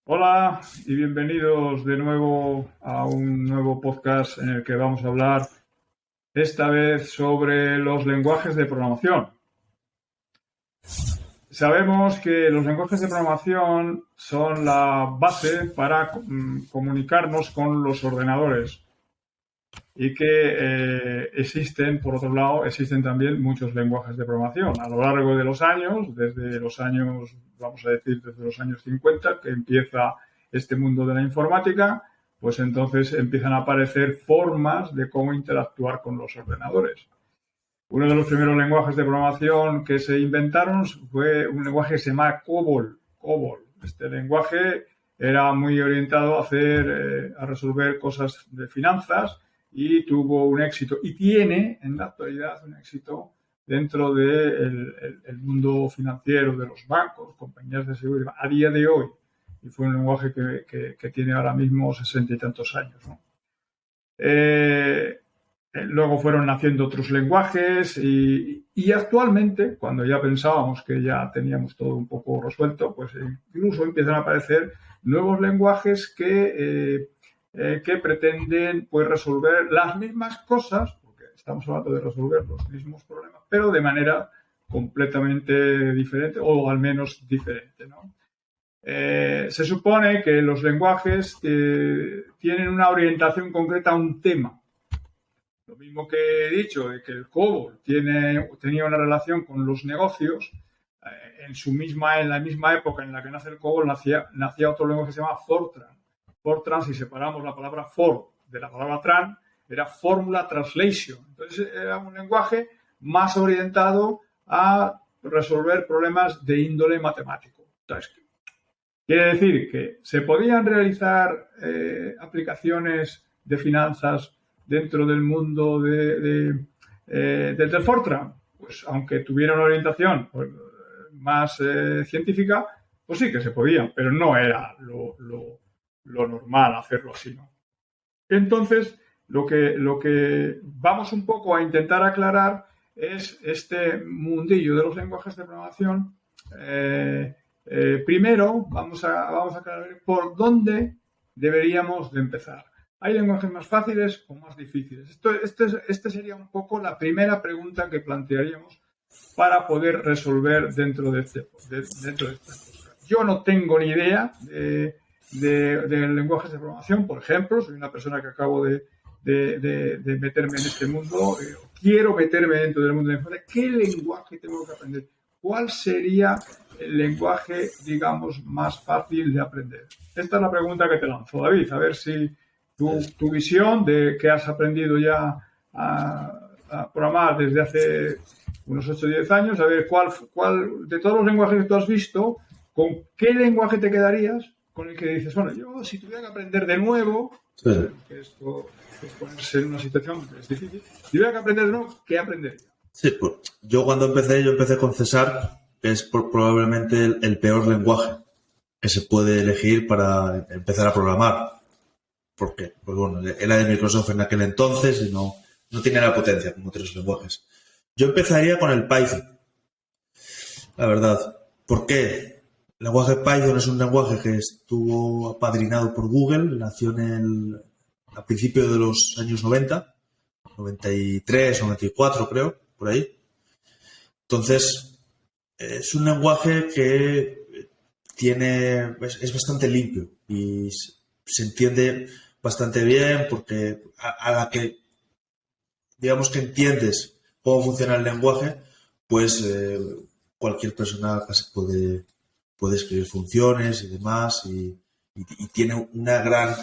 Hola y bienvenidos de nuevo a un nuevo podcast en el que vamos a hablar esta vez sobre los lenguajes de programación. Sabemos que los lenguajes de programación son la base para comunicarnos con los ordenadores y que existen, por otro lado, existen también muchos lenguajes de programación. A lo largo de los años, desde los años, vamos a decir, desde los años 50, que empieza este mundo de la informática, pues entonces empiezan a aparecer formas de cómo interactuar con los ordenadores. Uno de los primeros lenguajes de programación que se inventaron fue un lenguaje que se llama COBOL. COBOL. Este lenguaje era muy orientado a resolver cosas de finanzas y tuvo un éxito y tiene en la actualidad un éxito dentro del mundo financiero, de los bancos, compañías de seguridad, a día de hoy. Y fue un lenguaje que tiene ahora mismo 60 y tantos años, ¿no? Luego fueron naciendo otros lenguajes y actualmente, cuando ya pensábamos que ya teníamos todo un poco resuelto, pues incluso empiezan a aparecer nuevos lenguajes que pretenden pues resolver las mismas cosas, porque estamos hablando de resolver los mismos problemas, pero de manera completamente diferente o al menos diferente, ¿no? Se supone que los lenguajes tienen una orientación concreta a un tema. Lo mismo que he dicho, de que el COBOL tenía una relación con los negocios. En la misma época en la que nace el COBOL, nacía otro lenguaje que se llama Fortran. Fortran, si separamos la palabra for de la palabra tran, era Formula Translation. Entonces era un lenguaje más orientado a resolver problemas de índole matemático. Entonces, quiere decir que se podían realizar aplicaciones de finanzas dentro del mundo del Fortran, pues aunque tuviera una orientación pues, más científica, pues sí que se podía, pero no era lo normal hacerlo así, ¿no? Entonces, lo que vamos un poco a intentar aclarar es este mundillo de los lenguajes de programación. Primero, vamos a aclarar por dónde deberíamos de empezar. ¿Hay lenguajes más fáciles o más difíciles? Este sería un poco la primera pregunta que plantearíamos para poder resolver dentro de esta cosa. Yo no tengo ni idea de lenguajes de programación, por ejemplo. Soy una persona que acabo de meterme en este mundo. Quiero meterme dentro del mundo de la informática. ¿Qué lenguaje tengo que aprender? ¿Cuál sería el lenguaje, digamos, más fácil de aprender? Esta es la pregunta que te lanzo, David. A ver si tu visión de que has aprendido ya a programar desde hace unos 8 o 10 años, a ver cuál de todos los lenguajes que tú has visto, ¿con qué lenguaje te quedarías con el que dices, bueno, yo si tuviera que aprender de nuevo, sí, que esto es ponerse en una situación que es difícil, si tuviera que aprender de nuevo, ¿qué aprendería? Sí, pues yo empecé con César, que es probablemente el peor lenguaje que se puede elegir para empezar a programar. Porque, pues bueno, era de Microsoft en aquel entonces y no tenía la potencia como otros lenguajes. Yo empezaría con el Python, la verdad. ¿Por qué? El lenguaje Python es un lenguaje que estuvo apadrinado por Google, nació a principios de los años 90, 93, 94 creo, por ahí. Entonces, es un lenguaje que es bastante limpio y se entiende bastante bien porque a la que digamos que entiendes cómo funciona el lenguaje, pues cualquier persona casi puede escribir funciones y demás y tiene un gran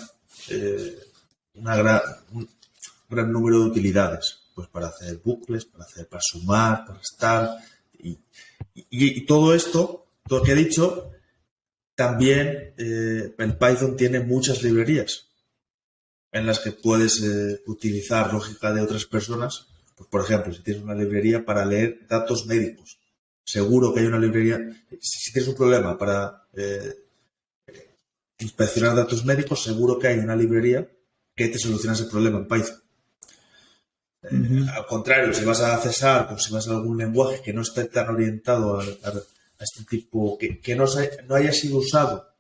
número de utilidades, pues para hacer bucles, para sumar, para restar y todo esto, todo lo que he dicho, también el Python tiene muchas librerías en las que puedes utilizar lógica de otras personas. Pues, por ejemplo, si tienes una librería para leer datos médicos, seguro que hay una librería. Si tienes un problema para inspeccionar datos médicos, seguro que hay una librería que te soluciona ese problema en Python. Al contrario, si vas a César o si vas a algún lenguaje que no esté tan orientado a este tipo, que no haya sido usado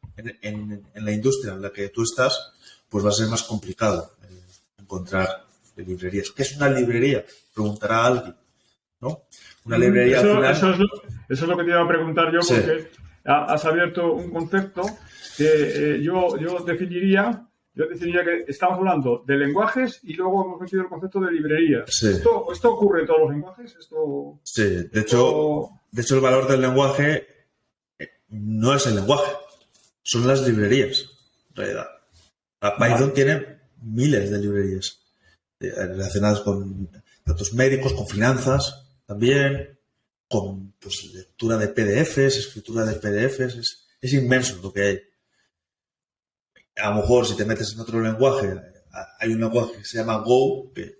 en la industria en la que tú estás, pues va a ser más complicado encontrar librerías. ¿Qué es una librería? Preguntará alguien, ¿no? Una librería al final... Eso es lo que te iba a preguntar yo, Sí. porque has abierto un concepto que yo definiría que estamos hablando de lenguajes y luego hemos metido el concepto de librerías. Sí. ¿Esto ocurre en todos los lenguajes? Sí, de hecho el valor del lenguaje no es el lenguaje, son las librerías, en realidad. Python tiene miles de librerías relacionadas con datos médicos, con finanzas, también con pues, lectura de PDFs, escritura de PDFs, es inmenso lo que hay. A lo mejor si te metes en otro lenguaje, hay un lenguaje que se llama Go, que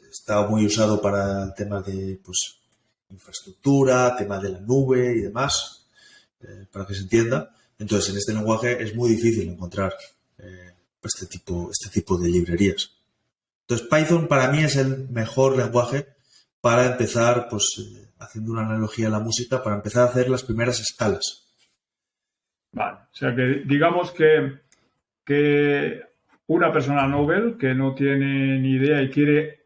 está muy usado para el tema de pues, infraestructura, tema de la nube y demás, para que se entienda. Entonces, en este lenguaje es muy difícil encontrar este tipo de librerías. Entonces, Python para mí es el mejor lenguaje para empezar, pues, haciendo una analogía a la música, para empezar a hacer las primeras escalas. Vale, o sea que digamos que una persona novel que no tiene ni idea y quiere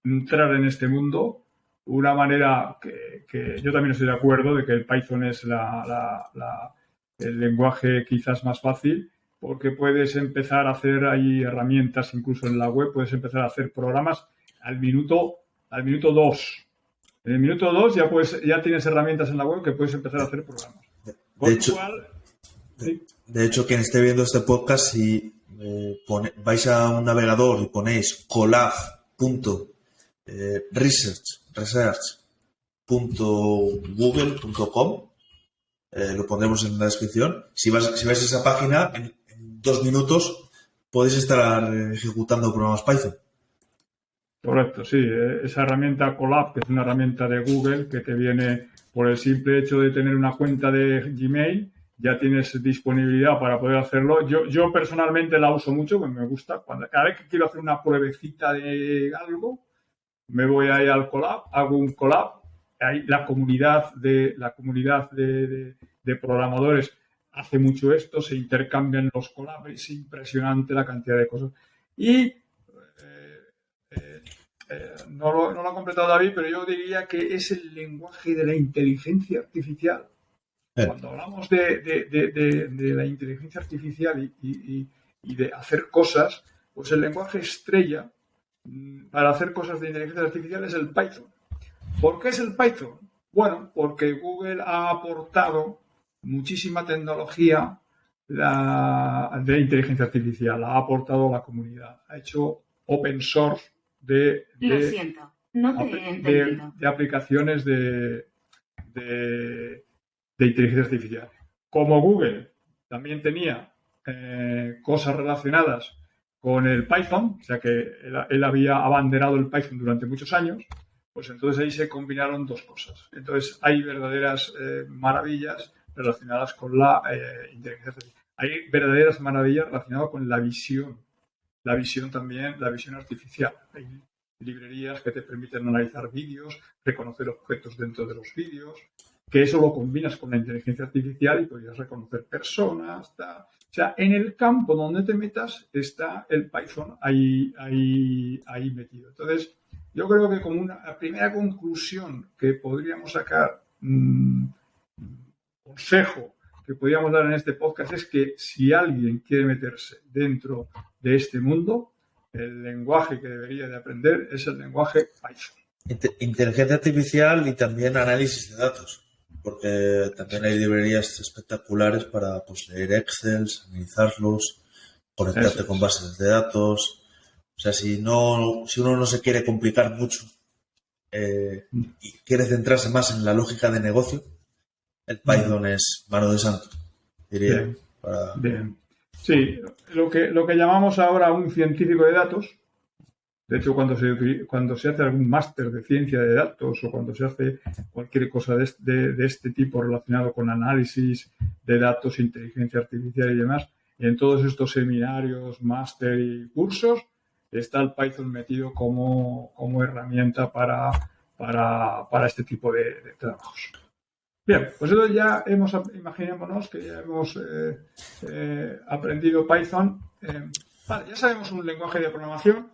entrar en este mundo, una manera que yo también estoy de acuerdo de que el Python es el lenguaje quizás más fácil, porque puedes empezar a hacer ahí herramientas incluso en la web, puedes empezar a hacer programas al minuto 2. En el minuto 2 ya tienes herramientas en la web que puedes empezar a hacer programas. De hecho, quien esté viendo este podcast, si vais a un navegador y ponéis colab.research.google.com, lo pondremos en la descripción. Si vais a esa página, en 2 minutos podéis estar ejecutando programas Python. Correcto, sí. Esa herramienta Colab, que es una herramienta de Google que te viene por el simple hecho de tener una cuenta de Gmail, ya tienes disponibilidad para poder hacerlo. Yo personalmente la uso mucho, pues me gusta. Cada vez que quiero hacer una pruebecita de algo, me voy ahí al Colab, hago un Colab. Ahí la comunidad de programadores hace mucho esto, se intercambian los Colab, es impresionante la cantidad de cosas. Y no lo ha completado David, pero yo diría que es el lenguaje de la inteligencia artificial. Cuando hablamos de la inteligencia artificial y de hacer cosas, pues el lenguaje estrella para hacer cosas de inteligencia artificial es el Python. ¿Por qué es el Python? Bueno, porque Google ha aportado muchísima tecnología de inteligencia artificial, ha aportado a la comunidad, ha hecho open source Lo siento, no te he entendido. De aplicaciones de inteligencia artificial. Como Google también tenía cosas relacionadas con el Python, o sea que él había abanderado el Python durante muchos años, pues entonces ahí se combinaron dos cosas. Entonces hay verdaderas maravillas relacionadas con la inteligencia artificial. Hay verdaderas maravillas relacionadas con la visión también, la visión artificial. Hay librerías que te permiten analizar vídeos, reconocer objetos dentro de los vídeos, que eso lo combinas con la inteligencia artificial y podrías reconocer personas. O sea, en el campo donde te metas está el Python ahí metido. Entonces, yo creo que como una primera conclusión que podríamos sacar, consejo que podríamos dar en este podcast es que si alguien quiere meterse dentro de este mundo, el lenguaje que debería de aprender es el lenguaje Python. Inteligencia artificial y también análisis de datos, porque también hay librerías espectaculares para pues, leer Excel, analizarlos, conectarte con bases de datos. O sea, si uno no se quiere complicar mucho y quiere centrarse más en la lógica de negocio, el Python es mano de santo, diría. Bien. Bien. Sí, lo que llamamos ahora un científico de datos, de hecho cuando se hace algún máster de ciencia de datos o cuando se hace cualquier cosa de este tipo relacionado con análisis de datos, inteligencia artificial y demás, en todos estos seminarios, máster y cursos, está el Python metido como herramienta para este tipo de trabajos. Bien, pues entonces imaginémonos que ya hemos aprendido Python. Vale, ya sabemos un lenguaje de programación.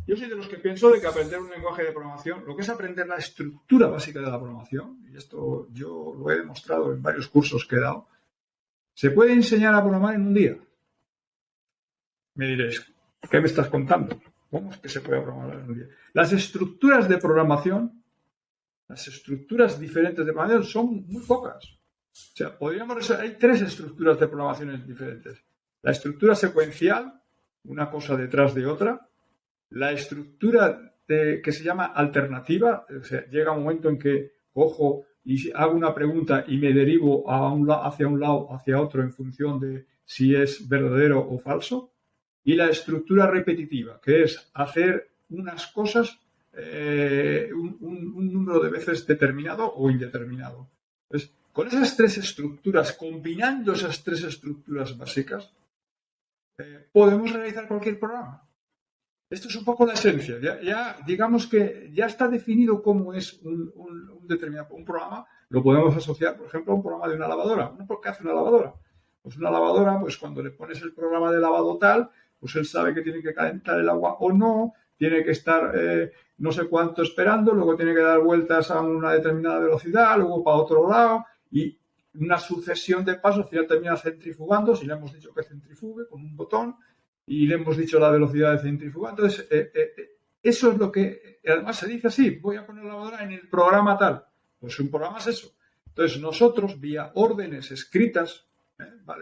Yo soy de los que pienso de que aprender un lenguaje de programación, lo que es aprender la estructura básica de la programación, y esto yo lo he demostrado en varios cursos que he dado, se puede enseñar a programar en un día. Me diréis, ¿qué me estás contando? ¿Cómo es que se puede programar en un día? Las estructuras de programación, las estructuras diferentes de programación son muy pocas. O sea, hay 3 estructuras de programación diferentes. La estructura secuencial, una cosa detrás de otra. La estructura que se llama alternativa, o sea, llega un momento en que cojo y hago una pregunta y me derivo hacia un lado, hacia otro en función de si es verdadero o falso. Y la estructura repetitiva, que es hacer unas cosas un número de veces determinado o indeterminado. Entonces, con esas 3 estructuras, combinando esas 3 estructuras básicas, podemos realizar cualquier programa. Esto es un poco la esencia. Ya digamos que ya está definido cómo es un determinado programa. Lo podemos asociar, por ejemplo, a un programa de una lavadora. ¿Qué hace una lavadora? Pues una lavadora, pues cuando le pones el programa de lavado tal, pues él sabe que tiene que calentar el agua o no, tiene que estar no sé cuánto esperando, luego tiene que dar vueltas a una determinada velocidad, luego para otro lado, y una sucesión de pasos, al final termina centrifugando, si le hemos dicho que centrifugue con un botón, y le hemos dicho la velocidad de centrifuga. Entonces, eso es lo que, además se dice así, voy a poner la lavadora en el programa tal. Pues un programa es eso. Entonces, nosotros, vía órdenes escritas,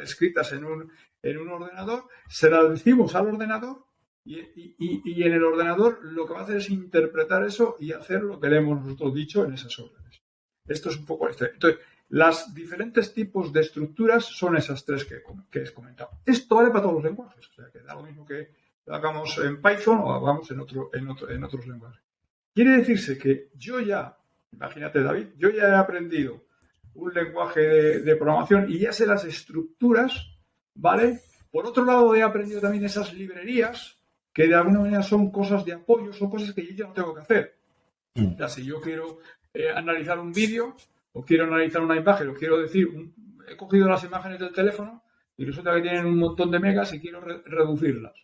escritas en un ordenador, se las decimos al ordenador y en el ordenador lo que va a hacer es interpretar eso y hacer lo que le hemos nosotros dicho en esas órdenes. Esto es un poco la historia. Entonces, las diferentes tipos de estructuras son esas 3 que he comentado. Esto vale para todos los lenguajes. O sea, que da lo mismo que lo hagamos en Python o hagamos en otros lenguajes. Quiere decirse que imagínate David, yo ya he aprendido un lenguaje de programación y ya sé las estructuras, ¿vale? Por otro lado, he aprendido también esas librerías que de alguna manera son cosas de apoyo, son cosas que yo ya no tengo que hacer. O sea, si yo quiero analizar un vídeo o quiero analizar una imagen, o quiero decir, he cogido las imágenes del teléfono y resulta que tienen un montón de megas y quiero reducirlas.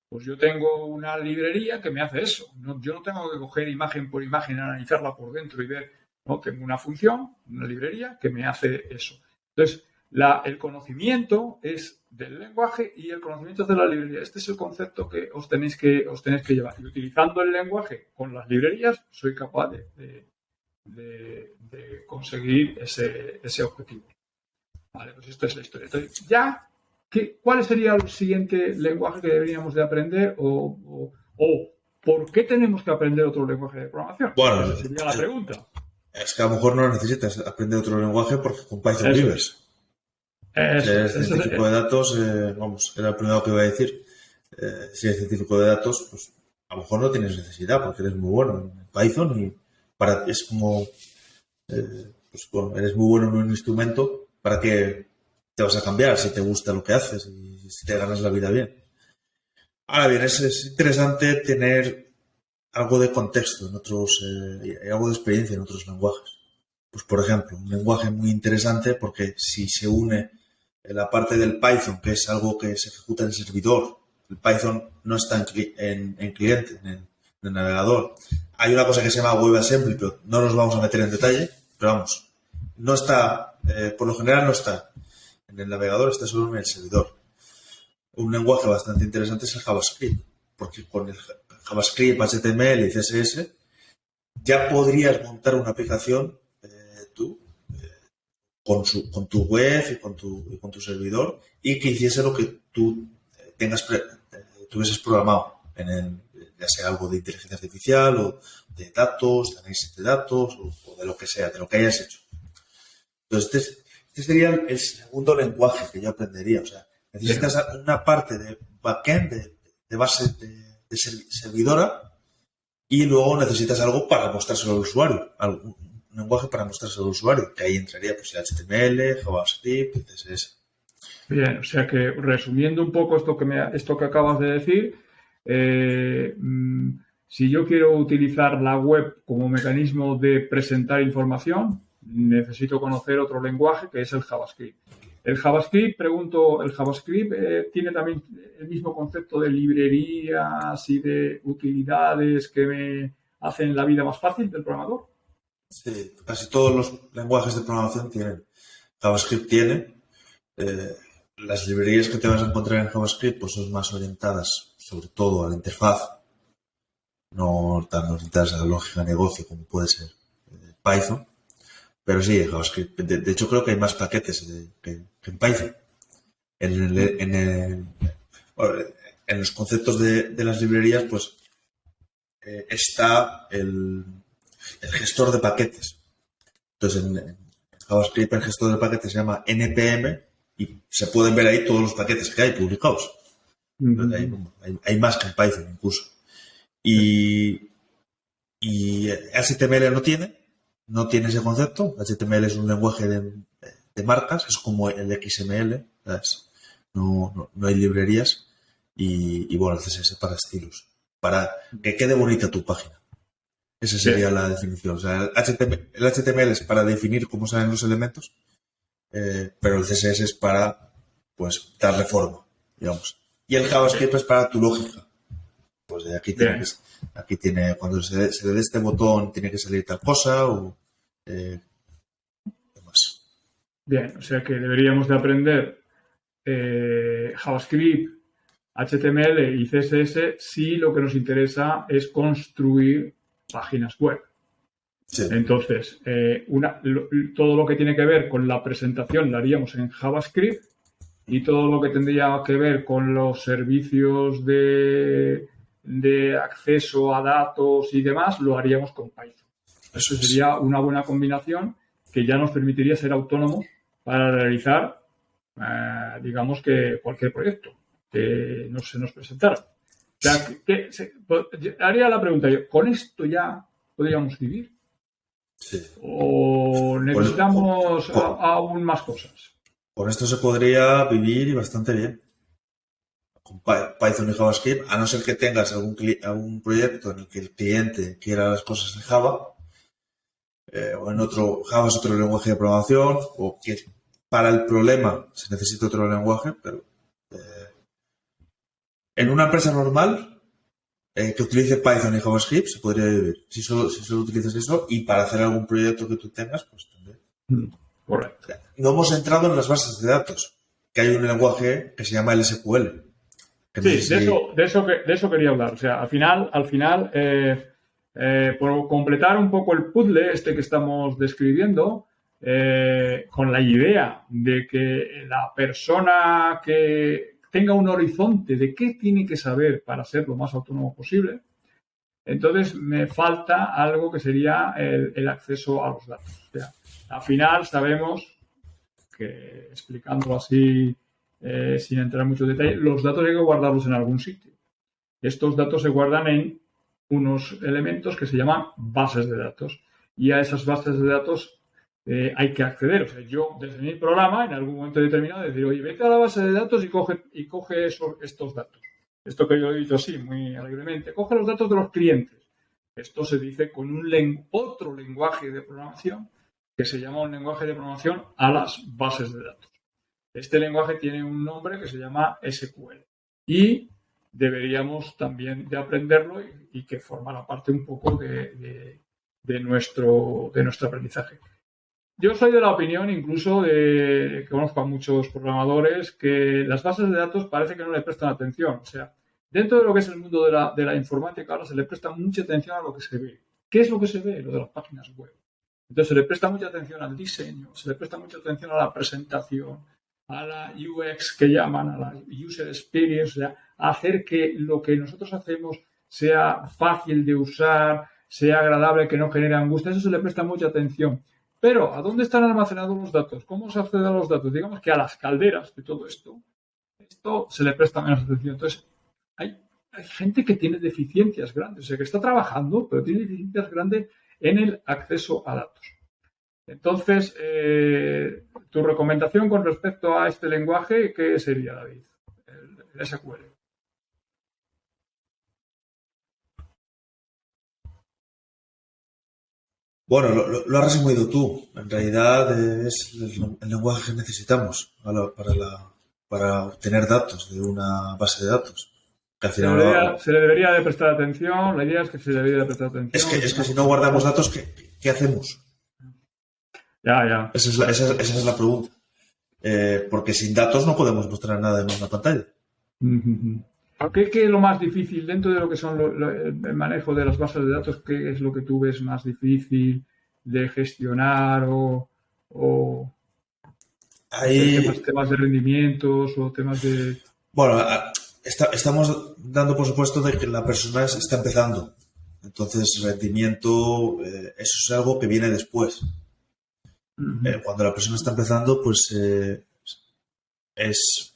Pues yo tengo una librería que me hace eso. Yo no tengo que coger imagen por imagen, analizarla por dentro y ver. No, tengo una función, una librería que me hace eso. Entonces, el conocimiento es del lenguaje y el conocimiento es de la librería. Este es el concepto que os tenéis que llevar. Y utilizando el lenguaje con las librerías, soy capaz de conseguir ese objetivo. Vale, pues esta es la historia. Entonces, ¿cuál sería el siguiente lenguaje que deberíamos de aprender o por qué tenemos que aprender otro lenguaje de programación? Bueno, esa sería la pregunta. Es que a lo mejor no necesitas aprender otro lenguaje porque con Python vives. Si eres científico de datos, era el primero que iba a decir. Si eres científico de datos, pues a lo mejor no tienes necesidad porque eres muy bueno en Python y es como, eres muy bueno en un instrumento, ¿para qué te vas a cambiar si te gusta lo que haces y si te ganas la vida bien? Ahora bien, es interesante tener algo de contexto en otros, algo de experiencia en otros lenguajes. Pues, por ejemplo, un lenguaje muy interesante porque si se une la parte del Python, que es algo que se ejecuta en el servidor, el Python no está en cliente, en el navegador. Hay una cosa que se llama WebAssembly, pero no nos vamos a meter en detalle, pero vamos, no está, por lo general no está en el navegador, está solo en el servidor. Un lenguaje bastante interesante es el JavaScript, porque con el JavaScript, HTML y CSS ya podrías montar una aplicación tú con tu web y con tu servidor y que hiciese lo que tú tuvieses programado ya sea algo de inteligencia artificial o de datos, de análisis de datos o de lo que sea, de lo que hayas hecho. Entonces, este sería el segundo lenguaje que yo aprendería. O sea, necesitas una parte de backend, de base de servidora, y luego necesitas algo para mostrárselo al usuario, un lenguaje para mostrárselo al usuario, que ahí entraría pues el HTML, JavaScript, CSS. Bien, o sea que resumiendo un poco esto que acabas de decir, si yo quiero utilizar la web como mecanismo de presentar información, necesito conocer otro lenguaje que es el JavaScript. El JavaScript, tiene también el mismo concepto de librerías y de utilidades que me hacen la vida más fácil del programador. Sí, casi todos los lenguajes de programación tienen. JavaScript tiene. Las librerías que te vas a encontrar en JavaScript pues son más orientadas sobre todo a la interfaz, no tan orientadas a la lógica de negocio como puede ser Python. Pero sí, JavaScript. De hecho, creo que hay más paquetes que en Python. En los conceptos de las librerías, pues está el gestor de paquetes. Entonces, en JavaScript el gestor de paquetes se llama NPM y se pueden ver ahí todos los paquetes que hay publicados. Hay más que en Python incluso. Y HTML no tiene ese concepto. HTML es un lenguaje de marcas, es como el XML, ¿sabes? No hay librerías. Y bueno, el CSS para estilos, para que quede bonita tu página. Esa sería la definición. O sea, el HTML es para definir cómo salen los elementos, pero el CSS es para, pues, darle forma, digamos. Y el JavaScript es para tu lógica. Pues de aquí tiene, cuando se le dé este botón, tiene que salir tal cosa o demás. Bien, o sea que deberíamos de aprender JavaScript, HTML y CSS si lo que nos interesa es construir páginas web. Sí. Entonces, todo lo que tiene que ver con la presentación lo haríamos en JavaScript y todo lo que tendría que ver con los servicios de acceso a datos y demás lo haríamos con Python. Eso sería una buena combinación que ya nos permitiría ser autónomos para realizar, digamos que cualquier proyecto que se nos presentara. O sea, haría la pregunta yo, ¿con esto ya podríamos vivir? Sí. ¿O necesitamos aún más cosas? Con esto se podría vivir y bastante bien. Con Python y JavaScript, a no ser que tengas algún proyecto en el que el cliente quiera las cosas en Java, o en otro, Java es otro lenguaje de programación, o que para el problema se necesita otro lenguaje, pero en una empresa normal que utilice Python y JavaScript se podría vivir. Si solo utilizas eso, y para hacer algún proyecto que tú tengas, pues también. Correcto. No hemos entrado en las bases de datos, que hay un lenguaje que se llama el SQL. Sí, de eso quería hablar. O sea, al final, por completar un poco el puzzle que estamos describiendo, con la idea de que la persona que tenga un horizonte de qué tiene que saber para ser lo más autónomo posible, entonces me falta algo que sería el acceso a los datos. O sea, al final sabemos que, explicándolo así, sin entrar en mucho detalle, los datos hay que guardarlos en algún sitio. Estos datos se guardan en unos elementos que se llaman bases de datos. Y a esas bases de datos hay que acceder. O sea, yo desde mi programa, en algún momento determinado, decir, oye, vete a la base de datos y coge estos datos. Esto que yo he dicho así, muy alegremente. Coge los datos de los clientes. Esto se dice con otro lenguaje de programación que se llama un lenguaje de programación a las bases de datos. Este lenguaje tiene un nombre que se llama SQL y deberíamos también de aprenderlo y que formará parte un poco de nuestro aprendizaje. Yo soy de la opinión, incluso, que conozco a muchos programadores, que las bases de datos parece que no le prestan atención. O sea, dentro de lo que es el mundo de la informática ahora se le presta mucha atención a lo que se ve. ¿Qué es lo que se ve? Lo de las páginas web. Entonces se le presta mucha atención al diseño, se le presta mucha atención a la presentación, a la UX que llaman, a la User Experience, o sea, a hacer que lo que nosotros hacemos sea fácil de usar, sea agradable, que no genere angustia. Eso se le presta mucha atención. Pero, ¿a dónde están almacenados los datos? ¿Cómo se accede a los datos? Digamos que a las calderas de todo esto se le presta menos atención. Entonces, hay gente que tiene deficiencias grandes, o sea, que está trabajando, pero tiene deficiencias grandes en el acceso a datos. Entonces, tu recomendación con respecto a este lenguaje, ¿qué sería, David? El SQL. Bueno, lo has resumido tú. En realidad es el lenguaje que necesitamos para obtener datos de una base de datos. Que al final Se le debería de prestar atención, la idea es que se le debería de prestar atención. es que si no guardamos datos, ¿qué hacemos? Ya. Esa es la pregunta. Porque sin datos no podemos mostrar nada en una pantalla. ¿Qué es lo más difícil dentro de lo que son el manejo de las bases de datos? ¿Qué es lo que tú ves más difícil de gestionar o temas de rendimientos o temas de... Bueno, estamos dando por supuesto de que la persona está empezando. Entonces, rendimiento, eso es algo que viene después. Cuando la persona está empezando, pues es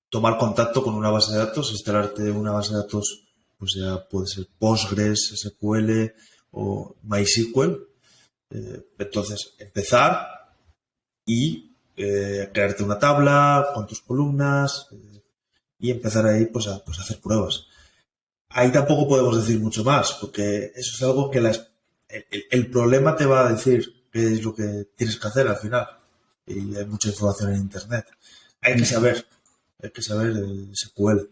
tomar contacto con una base de datos, instalarte una base de datos, pues ya puede ser Postgres, SQL o MySQL. Entonces, empezar y crearte una tabla con tus columnas y empezar ahí pues a hacer pruebas. Ahí tampoco podemos decir mucho más, porque eso es algo que el problema te va a decir qué es lo que tienes que hacer al final. Y hay mucha información en Internet. Hay que saber SQL.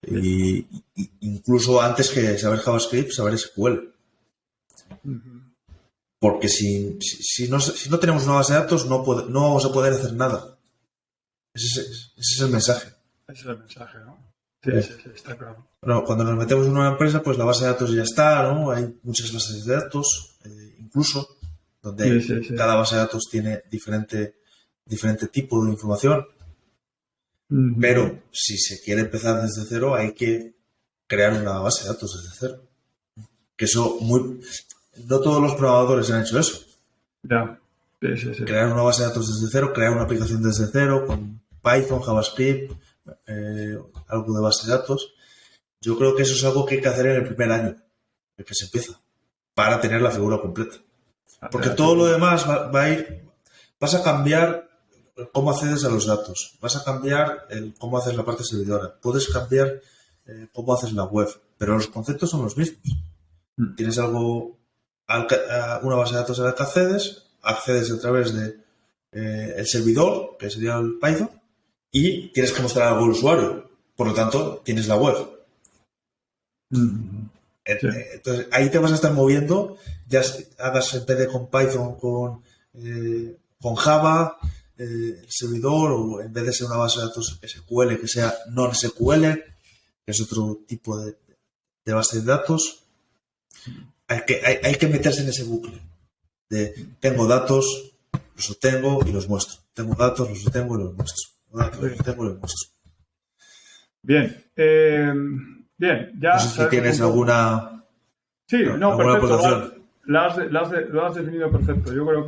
Y incluso antes que saber JavaScript, saber SQL. Porque si no tenemos una base de datos, no vamos a poder hacer nada. Ese es el mensaje. Ese es el mensaje, ¿no? Sí, está claro. Bueno, cuando nos metemos en una empresa, pues la base de datos ya está, ¿no? Hay muchas bases de datos, incluso, donde cada base de datos tiene diferente tipo de información. Pero si se quiere empezar desde cero, hay que crear una base de datos desde cero. Que eso no todos los programadores han hecho eso. Ya. Crear una base de datos desde cero, crear una aplicación desde cero con Python, JavaScript, algo de base de datos. Yo creo que eso es algo que hay que hacer en el primer año, el que se empieza, para tener la figura completa. Porque todo lo demás vas a cambiar cómo accedes a los datos, vas a cambiar cómo haces la parte servidora, puedes cambiar cómo haces la web, pero los conceptos son los mismos. Tienes una base de datos a la que accedes a través de el servidor, que sería el Python, y tienes que mostrar algo al usuario. Por lo tanto, tienes la web. Entonces, ahí te vas a estar moviendo, ya hagas en vez de con Python, con Java, el servidor, o en vez de ser una base de datos SQL, que sea non-SQL, que es otro tipo de base de datos. Hay que meterse en ese bucle de tengo datos, los obtengo y los muestro. Tengo datos, los obtengo y los muestro. Bien. Ya. No sé si tienes alguna. Sí, no, perfecto. Lo has definido perfecto. Yo creo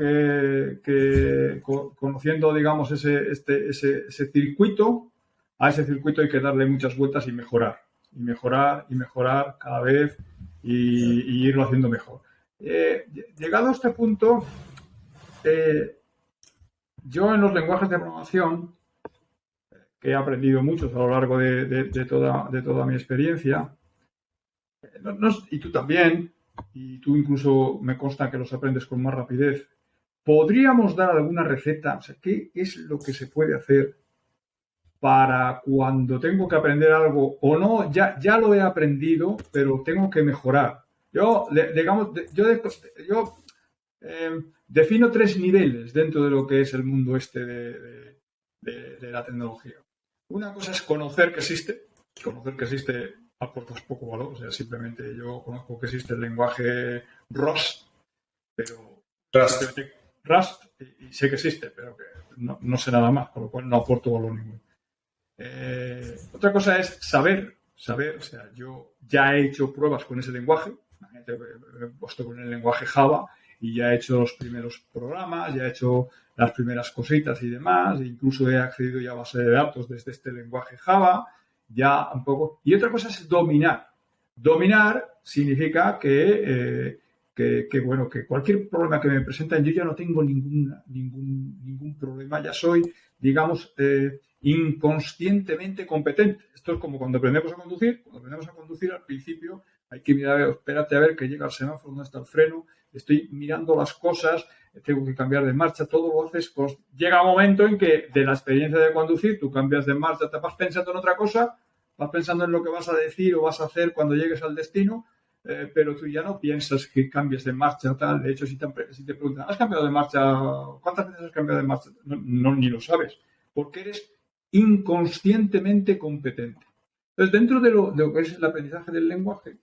que conociendo, digamos, ese circuito, a ese circuito hay que darle muchas vueltas y mejorar. Y mejorar cada vez y irlo haciendo mejor. Llegado a este punto, yo en los lenguajes de programación, que he aprendido muchos a lo largo de toda mi experiencia, y tú también, y tú incluso me consta que los aprendes con más rapidez, ¿podríamos dar alguna receta? O sea, ¿qué es lo que se puede hacer para cuando tengo que aprender algo o no? Ya lo he aprendido, pero tengo que mejorar. Yo defino 3 niveles dentro de lo que es el mundo de la tecnología. Una cosa es conocer que existe aporta poco valor, o sea, simplemente yo conozco que existe el lenguaje Rust, pero Rust y sé que existe, pero que no sé nada más, con lo cual no aporto valor ninguno. Otra cosa es saber, o sea, yo ya he hecho pruebas con ese lenguaje, me he puesto con el lenguaje Java y ya he hecho los primeros programas, ya he hecho las primeras cositas y demás, incluso he accedido ya a base de datos desde este lenguaje Java, ya un poco. Y otra cosa es dominar. Dominar significa que cualquier problema que me presentan, yo ya no tengo ningún problema, ya soy, digamos, inconscientemente competente. Esto es como cuando aprendemos a conducir. Cuando aprendemos a conducir, al principio hay que mirar, espérate a ver que llega el semáforo, dónde está el freno, estoy mirando las cosas, tengo que cambiar de marcha, todo lo haces. Llega un momento en que de la experiencia de conducir, tú cambias de marcha, te vas pensando en otra cosa, vas pensando en lo que vas a decir o vas a hacer cuando llegues al destino, pero tú ya no piensas que cambies de marcha tal. De hecho, si te preguntan, ¿has cambiado de marcha? ¿Cuántas veces has cambiado de marcha? No, ni lo sabes, porque eres inconscientemente competente. Entonces, dentro de lo que es el aprendizaje del lenguaje,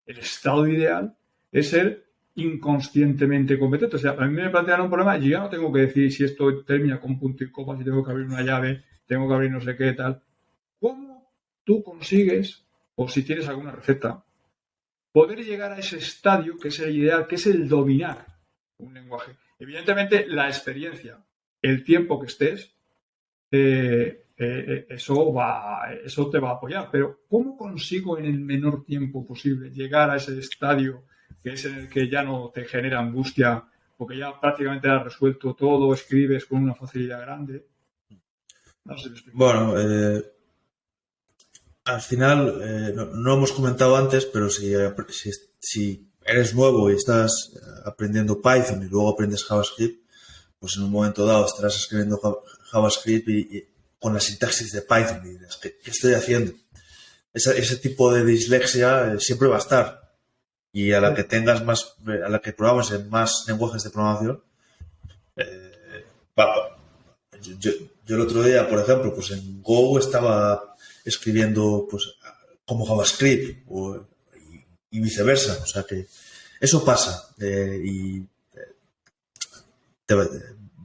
el estado ideal es ser inconscientemente competente. O sea, a mí me plantean un problema y yo ya no tengo que decir si esto termina con punto y coma, si tengo que abrir una llave, tengo que abrir no sé qué, tal. ¿Cómo tú consigues, o si tienes alguna receta, poder llegar a ese estadio que es el ideal, que es el dominar un lenguaje? Evidentemente, la experiencia, el tiempo que estés, eso te va a apoyar. Pero ¿cómo consigo en el menor tiempo posible llegar a ese estadio que es en el que ya no te genera angustia, porque ya prácticamente has resuelto todo, escribes con una facilidad grande? No sé si me explico. Bueno, al final, no hemos comentado antes, pero si eres nuevo y estás aprendiendo Python y luego aprendes JavaScript, pues en un momento dado estarás escribiendo JavaScript y con la sintaxis de Python y dirás, ¿qué estoy haciendo? Ese tipo de dislexia siempre va a estar. Y a la que programes en más lenguajes de programación, yo el otro día, por ejemplo, pues en Go estaba escribiendo pues como JavaScript y viceversa. O sea que eso pasa y te va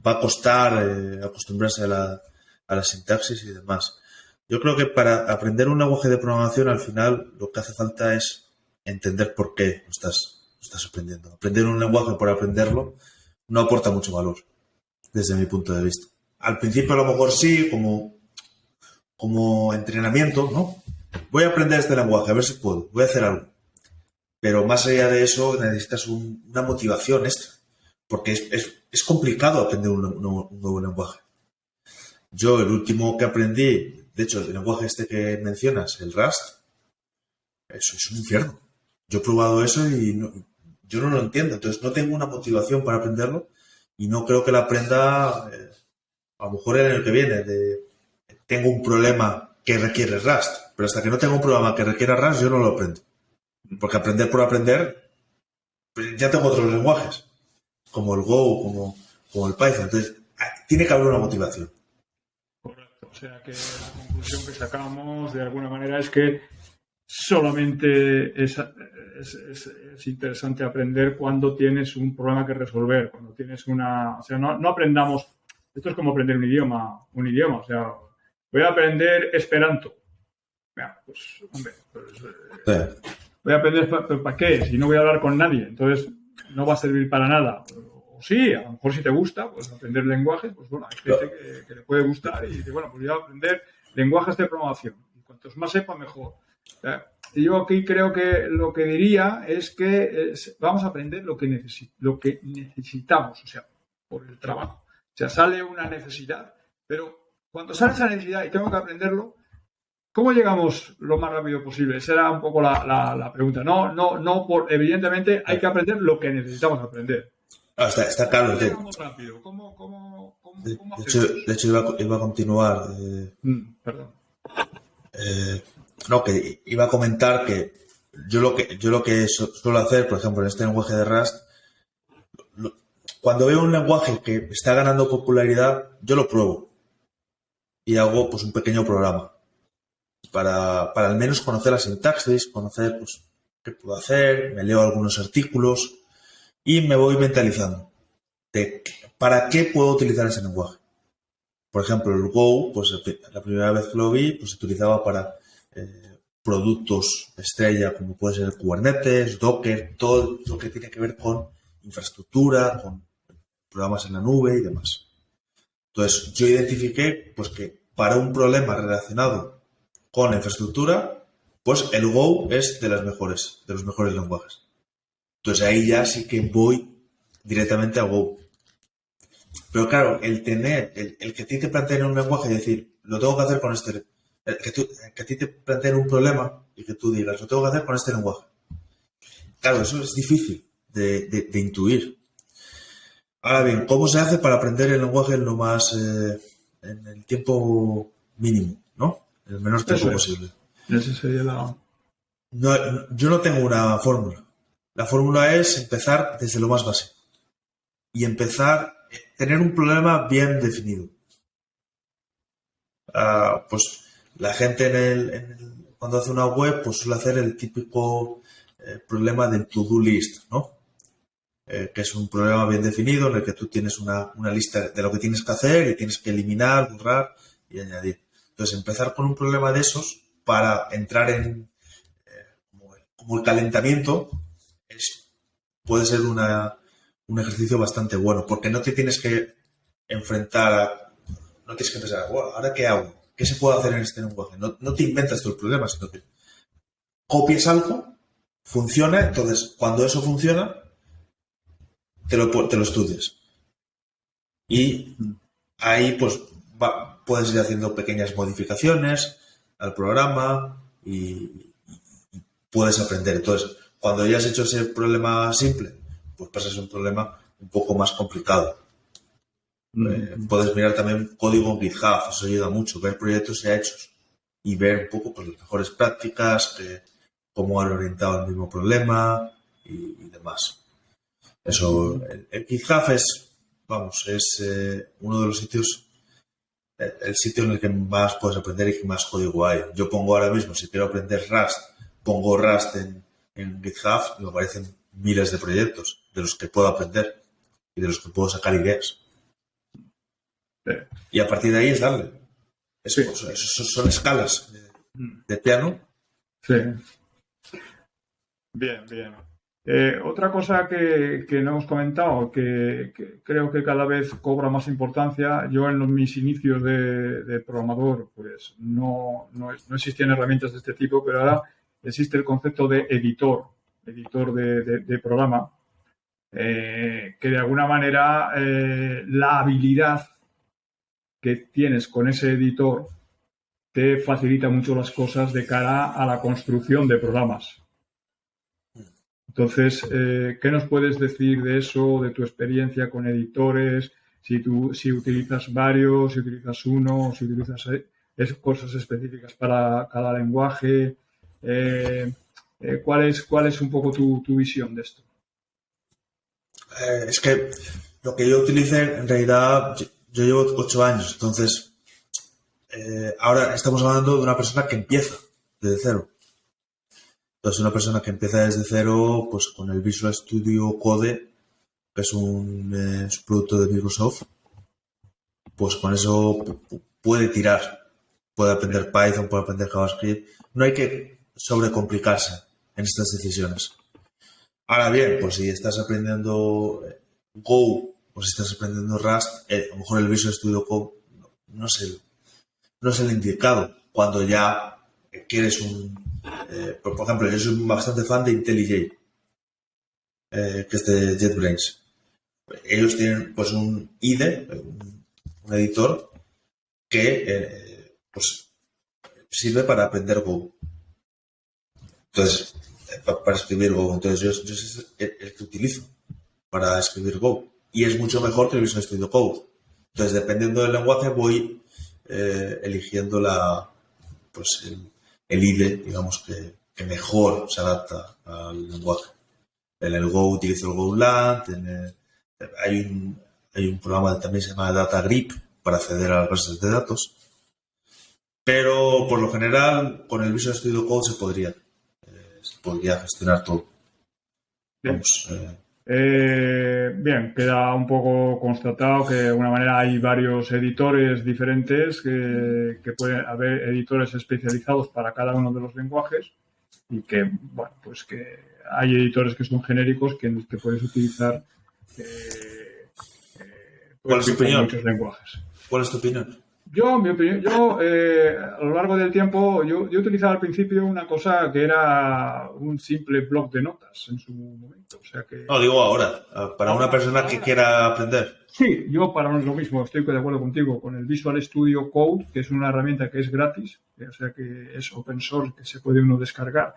a costar acostumbrarse a la sintaxis y demás. Yo creo que para aprender un lenguaje de programación, al final lo que hace falta es entender por qué lo estás aprendiendo. Aprender un lenguaje por aprenderlo no aporta mucho valor, desde mi punto de vista. Al principio a lo mejor sí, como entrenamiento, ¿no? Voy a aprender este lenguaje, a ver si puedo, voy a hacer algo. Pero más allá de eso necesitas una motivación extra, porque es complicado aprender un nuevo lenguaje. Yo el último que aprendí, de hecho el lenguaje este que mencionas, el Rust, eso es un infierno. Yo he probado eso y yo no lo entiendo, entonces no tengo una motivación para aprenderlo y no creo que lo aprenda a lo mejor el año que viene. Tengo un problema que requiere Rust, pero hasta que no tengo un problema que requiera Rust yo no lo aprendo. Porque aprender por aprender, pues ya tengo otros lenguajes, como el Go, como el Python. Entonces, tiene que haber una motivación. Correcto. O sea que la conclusión que sacamos de alguna manera es que solamente es interesante aprender cuando tienes un problema que resolver, cuando tienes o sea, no aprendamos. Esto es como aprender un idioma. O sea, voy a aprender Esperanto. Pues, hombre, Sí. Voy a aprender, ¿para qué? Si no voy a hablar con nadie, entonces no va a servir para nada. O sí, a lo mejor si te gusta, pues aprender lenguajes, pues bueno, hay gente que le puede gustar y dice, bueno, pues voy a aprender lenguajes de programación. Y cuantos más sepa, mejor. Y yo aquí creo que lo que diría es que vamos a aprender lo que necesitamos, o sea, por el trabajo. O sea, sale una necesidad, pero cuando sale esa necesidad y tengo que aprenderlo, ¿cómo llegamos lo más rápido posible? Esa era un poco la pregunta. Evidentemente hay que aprender lo que necesitamos aprender. Está claro. ¿Cómo llegamos rápido? ¿Cómo de hecho iba a continuar. Perdón. No, que iba a comentar que yo lo que suelo hacer, por ejemplo, en este lenguaje de Rust, cuando veo un lenguaje que está ganando popularidad, yo lo pruebo y hago pues un pequeño programa para al menos conocer la sintaxis, conocer pues qué puedo hacer, me leo algunos artículos y me voy mentalizando de para qué puedo utilizar ese lenguaje. Por ejemplo, el Go, pues la primera vez que lo vi, pues se utilizaba para productos estrella como puede ser Kubernetes, Docker, todo lo que tiene que ver con infraestructura, con programas en la nube y demás. Entonces, yo identifiqué pues que para un problema relacionado con la infraestructura, pues el Go es de los mejores lenguajes. Entonces, ahí ya sí que voy directamente a Go. Pero claro, el que a ti te planteen un lenguaje y decir, lo tengo que hacer con este, que a ti te planteen un problema y que tú digas, lo tengo que hacer con este lenguaje. Claro, eso es difícil. de intuir. Ahora bien, ¿cómo se hace para aprender el lenguaje en lo más en el tiempo mínimo, ¿no? En el menor tiempo posible. Esa sería la... No, yo no tengo una fórmula. La fórmula es empezar desde lo más básico y tener un problema bien definido. Pues la gente cuando hace una web, pues suele hacer el típico problema del to-do list, ¿no? Que es un problema bien definido en el que tú tienes una lista de lo que tienes que hacer y tienes que eliminar, borrar y añadir. Entonces, empezar con un problema de esos para entrar en como el calentamiento puede ser un ejercicio bastante bueno, porque no te tienes que enfrentar no tienes que pensar, bueno, ¿ahora qué hago? ¿Qué se puede hacer en este lenguaje? No te inventas tú el problema, sino que copias algo, funciona, entonces cuando eso funciona, te lo estudias. Y ahí pues puedes ir haciendo pequeñas modificaciones al programa y puedes aprender. Entonces, cuando ya has hecho ese problema simple, pues pasas a un problema un poco más complicado. Puedes mirar también código en GitHub, eso ayuda mucho, ver proyectos ya hechos y ver un poco pues, las mejores prácticas, cómo han orientado el mismo problema y demás. Eso, el GitHub es uno de los sitios, el sitio en el que más puedes aprender y que más código hay. Yo pongo ahora mismo, si quiero aprender Rust, pongo Rust en GitHub y me aparecen miles de proyectos de los que puedo aprender y de los que puedo sacar ideas. Y a partir de ahí es darle. Eso son escalas de piano. Sí. Bien. Otra cosa que no hemos comentado, que creo que cada vez cobra más importancia, yo en mis inicios de programador, pues no existían herramientas de este tipo, pero ahora existe el concepto de editor de programa, que de alguna manera la habilidad que tienes con ese editor te facilita mucho las cosas de cara a la construcción de programas. Entonces, ¿qué nos puedes decir de eso, de tu experiencia con editores? Si utilizas varios, si utilizas uno, si utilizas cosas específicas para cada lenguaje. ¿Cuál es un poco tu visión de esto? Es que lo que yo utilicé, en realidad, yo llevo 8 años, entonces ahora estamos hablando de una persona que empieza desde cero. Entonces, una persona que empieza desde cero, pues con el Visual Studio Code, que es un producto de Microsoft, pues con eso puede tirar, puede aprender Python, puede aprender JavaScript. No hay que sobrecomplicarse en estas decisiones. Ahora bien, pues si estás aprendiendo Go o si estás aprendiendo Rust, a lo mejor el Visual Studio Code no es el indicado cuando ya quieres por ejemplo, yo soy bastante fan de IntelliJ, que es de JetBrains. Ellos tienen pues un IDE, un editor que pues sirve para aprender Go. Entonces, para escribir Go. Entonces, yo es el que utilizo para escribir Go. Y es mucho mejor que el Visual Studio Code. Entonces, dependiendo del lenguaje, voy eligiendo el IDE, digamos, que mejor se adapta al lenguaje. En el Go utilizo el GoLand. Hay un programa que también se llama DataGrip para acceder a las bases de datos. Pero, por lo general, con el Visual Studio Code se podría gestionar todo. Bien. Bien, queda un poco constatado que de alguna manera hay varios editores diferentes, que pueden haber editores especializados para cada uno de los lenguajes y que, bueno, pues que hay editores que son genéricos que puedes utilizar ¿Cuál es tu opinión? muchos lenguajes. ¿Cuál es tu opinión? Mi opinión, a lo largo del tiempo, yo utilizaba al principio una cosa que era un simple bloc de notas en su momento. O sea que, no, digo ahora, para una persona que quiera aprender. Sí, yo para lo mismo, estoy de acuerdo contigo, con el Visual Studio Code, que es una herramienta que es gratis, o sea que es open source, que se puede uno descargar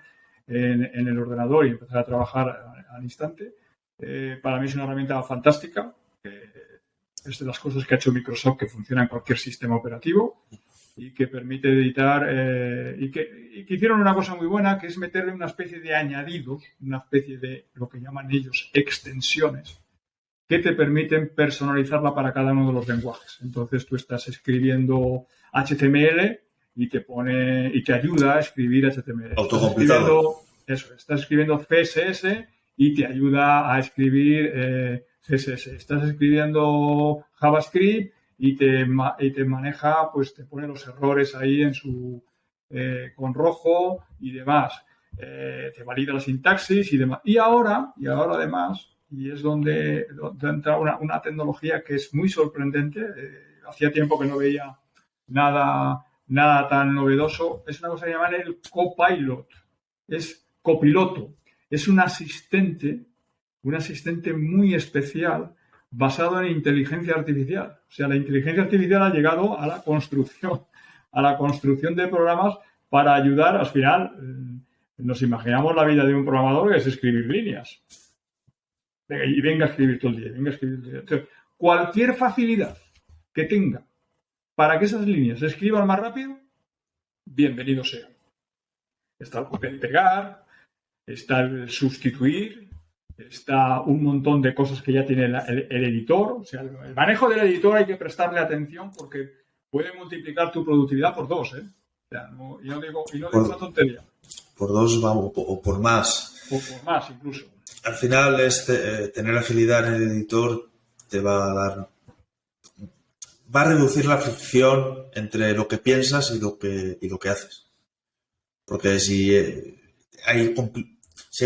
en el ordenador y empezar a trabajar al instante. Para mí es una herramienta fantástica. Es de las cosas que ha hecho Microsoft que funciona en cualquier sistema operativo y que permite editar y que hicieron una cosa muy buena, que es meterle una especie de añadidos, una especie de lo que llaman ellos extensiones, que te permiten personalizarla para cada uno de los lenguajes. Entonces tú estás escribiendo HTML y te ayuda a escribir HTML. Estás escribiendo CSS y te ayuda a escribir CSS. Estás escribiendo JavaScript y te maneja, pues te pone los errores ahí con rojo y demás. Te valida la sintaxis y demás. Y ahora además, y es donde entra una tecnología que es muy sorprendente. Hacía tiempo que no veía nada tan novedoso. Es una cosa que llaman el copilot. Es copiloto. Es un asistente muy especial basado en inteligencia artificial. O sea, la inteligencia artificial ha llegado a la construcción de programas para ayudar. Al final, nos imaginamos la vida de un programador que es escribir líneas. Venga a escribir todo el día, Entonces, cualquier facilidad que tenga para que esas líneas se escriban más rápido, bienvenido sea. Está el copiar y pegar, está el sustituir, está un montón de cosas que ya tiene el editor. O sea, el manejo del editor hay que prestarle atención porque puede multiplicar tu productividad por 2, ¿eh? O sea, no digo una tontería. Por 2, vamos, o por más. O por más, incluso. Al final, tener agilidad en el editor te va a reducir la fricción entre lo que piensas y lo que haces. Porque si hay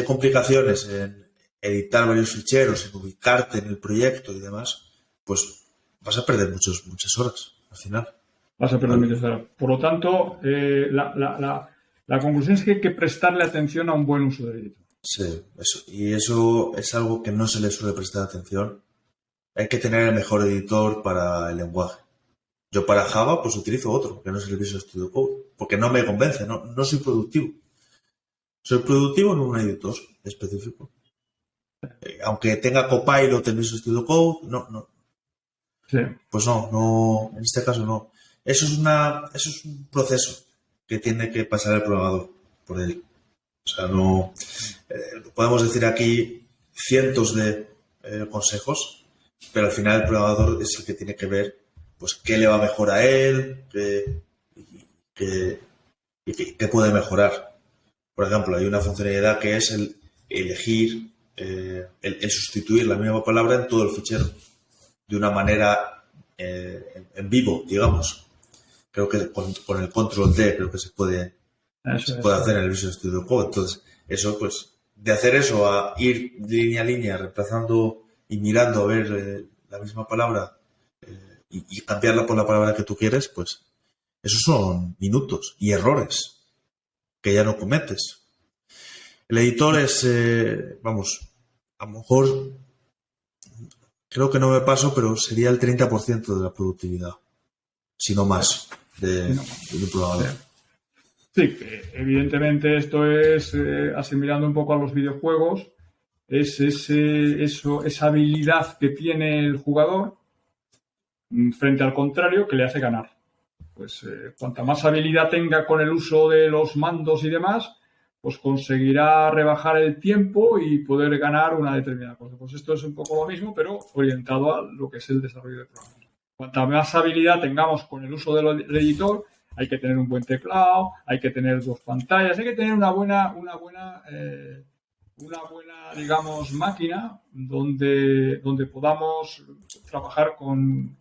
complicaciones en editar varios ficheros, en ubicarte en el proyecto y demás, pues vas a perder muchas horas al final. Vas a perder muchas horas. Por lo tanto, la conclusión es que hay que prestarle atención a un buen uso del editor. Sí, eso. Y eso es algo que no se le suele prestar atención. Hay que tener el mejor editor para el lenguaje. Yo para Java pues utilizo otro, que no es el Visual Studio Code, porque no me convence, no soy productivo. Soy productivo en un editor específico. Aunque tenga Copilot en Visual Studio Code, no. Sí. Pues no, en este caso no. Eso es un proceso que tiene que pasar el programador por él. O sea, no podemos decir aquí cientos de consejos, pero al final el programador es el que tiene que ver pues qué le va mejor a él, qué puede mejorar. Por ejemplo, hay una funcionalidad que es el elegir, el sustituir la misma palabra en todo el fichero de una manera en vivo, digamos. Creo que con el control D creo que se puede hacer en el Visual Studio Code. Entonces, eso, pues, de hacer eso a ir línea a línea, reemplazando y mirando a ver la misma palabra y cambiarla por la palabra que tú quieres, pues, esos son minutos y errores que ya no cometes. El editor es, vamos, a lo mejor, creo que no me paso, pero sería el 30% de la productividad, si no más, de un programador. Sí, que evidentemente esto es, asimilando un poco a los videojuegos, es esa habilidad que tiene el jugador frente al contrario que le hace ganar. Pues cuanta más habilidad tenga con el uso de los mandos y demás, pues conseguirá rebajar el tiempo y poder ganar una determinada cosa. Pues esto es un poco lo mismo, pero orientado a lo que es el desarrollo de programas. Cuanta más habilidad tengamos con el uso del editor, hay que tener un buen teclado, hay que tener 2 pantallas, hay que tener una buena digamos, máquina donde podamos trabajar con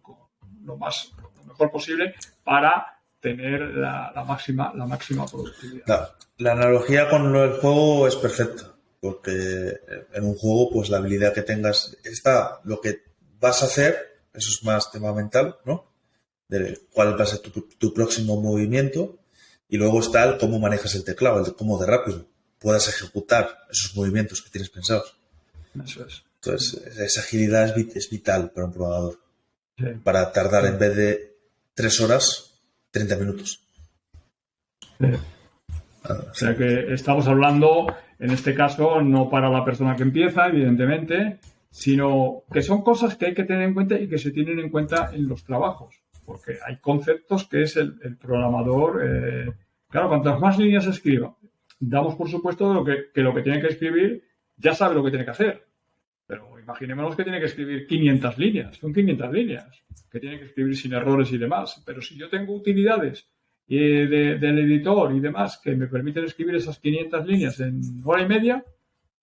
lo mejor posible para tener la máxima productividad. La analogía con el juego es perfecta, porque en un juego, pues la habilidad que tengas está lo que vas a hacer, eso es más tema mental, ¿no? De cuál va a ser tu próximo movimiento, y luego está el cómo manejas el teclado, el cómo de rápido puedas ejecutar esos movimientos que tienes pensados. Eso es. Entonces, esa agilidad es vital para un programador. Sí. Para tardar en vez de 3 horas, 30 minutos. Sí. O sea que estamos hablando, en este caso, no para la persona que empieza, evidentemente, sino que son cosas que hay que tener en cuenta y que se tienen en cuenta en los trabajos. Porque hay conceptos que es el programador. Claro, cuantas más líneas escriba, damos por supuesto que lo que tiene que escribir ya sabe lo que tiene que hacer. Pero imaginémonos que tiene que escribir 500 líneas. Son 500 líneas que tiene que escribir sin errores y demás. Pero si yo tengo utilidades del editor y demás que me permiten escribir esas 500 líneas en hora y media,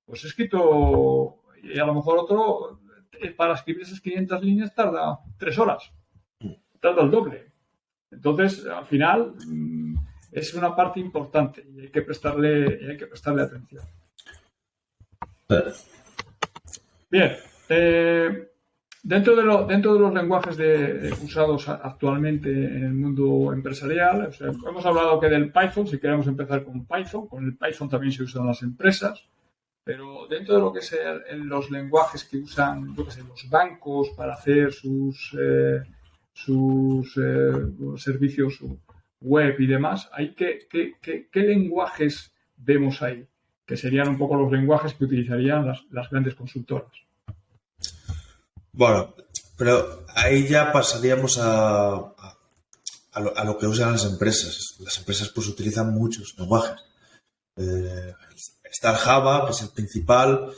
pues he escrito, y a lo mejor otro para escribir esas 500 líneas tarda 3 horas, tarda el doble. Entonces, al final, es una parte importante y hay que prestarle atención. Bien, dentro de los lenguajes usados actualmente en el mundo empresarial, o sea, hemos hablado que del Python, si queremos empezar con Python, con el Python también se usan las empresas, pero dentro de lo que es los lenguajes que usan, yo qué sé, los bancos para hacer sus servicios web y demás, ¿qué lenguajes vemos ahí? Que serían un poco los lenguajes que utilizarían las grandes consultoras. Bueno, pero ahí ya pasaríamos a lo que usan las empresas. Las empresas pues utilizan muchos lenguajes. Está el Java, que es el principal.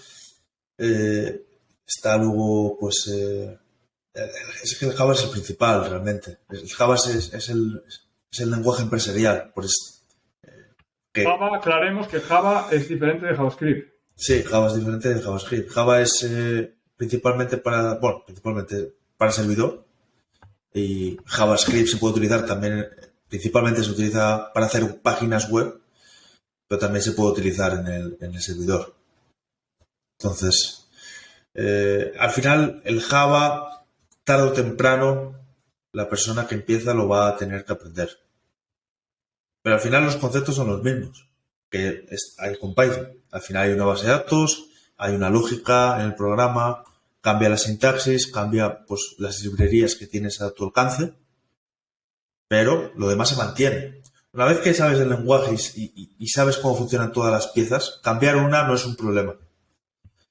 Está luego, pues... es que el Java es el principal, realmente. El Java es el lenguaje empresarial. Java, aclaremos que Java es diferente de JavaScript. Sí, Java es diferente de JavaScript. Java es principalmente para servidor, y JavaScript se puede utilizar también, principalmente se utiliza para hacer páginas web, pero también se puede utilizar en el servidor. Entonces, al final el Java, tarde o temprano, la persona que empieza lo va a tener que aprender. Pero al final los conceptos son los mismos que hay con Python. Al final hay una base de datos, hay una lógica en el programa, cambia la sintaxis, cambia pues las librerías que tienes a tu alcance, pero lo demás se mantiene. Una vez que sabes el lenguaje y sabes cómo funcionan todas las piezas, cambiar una no es un problema.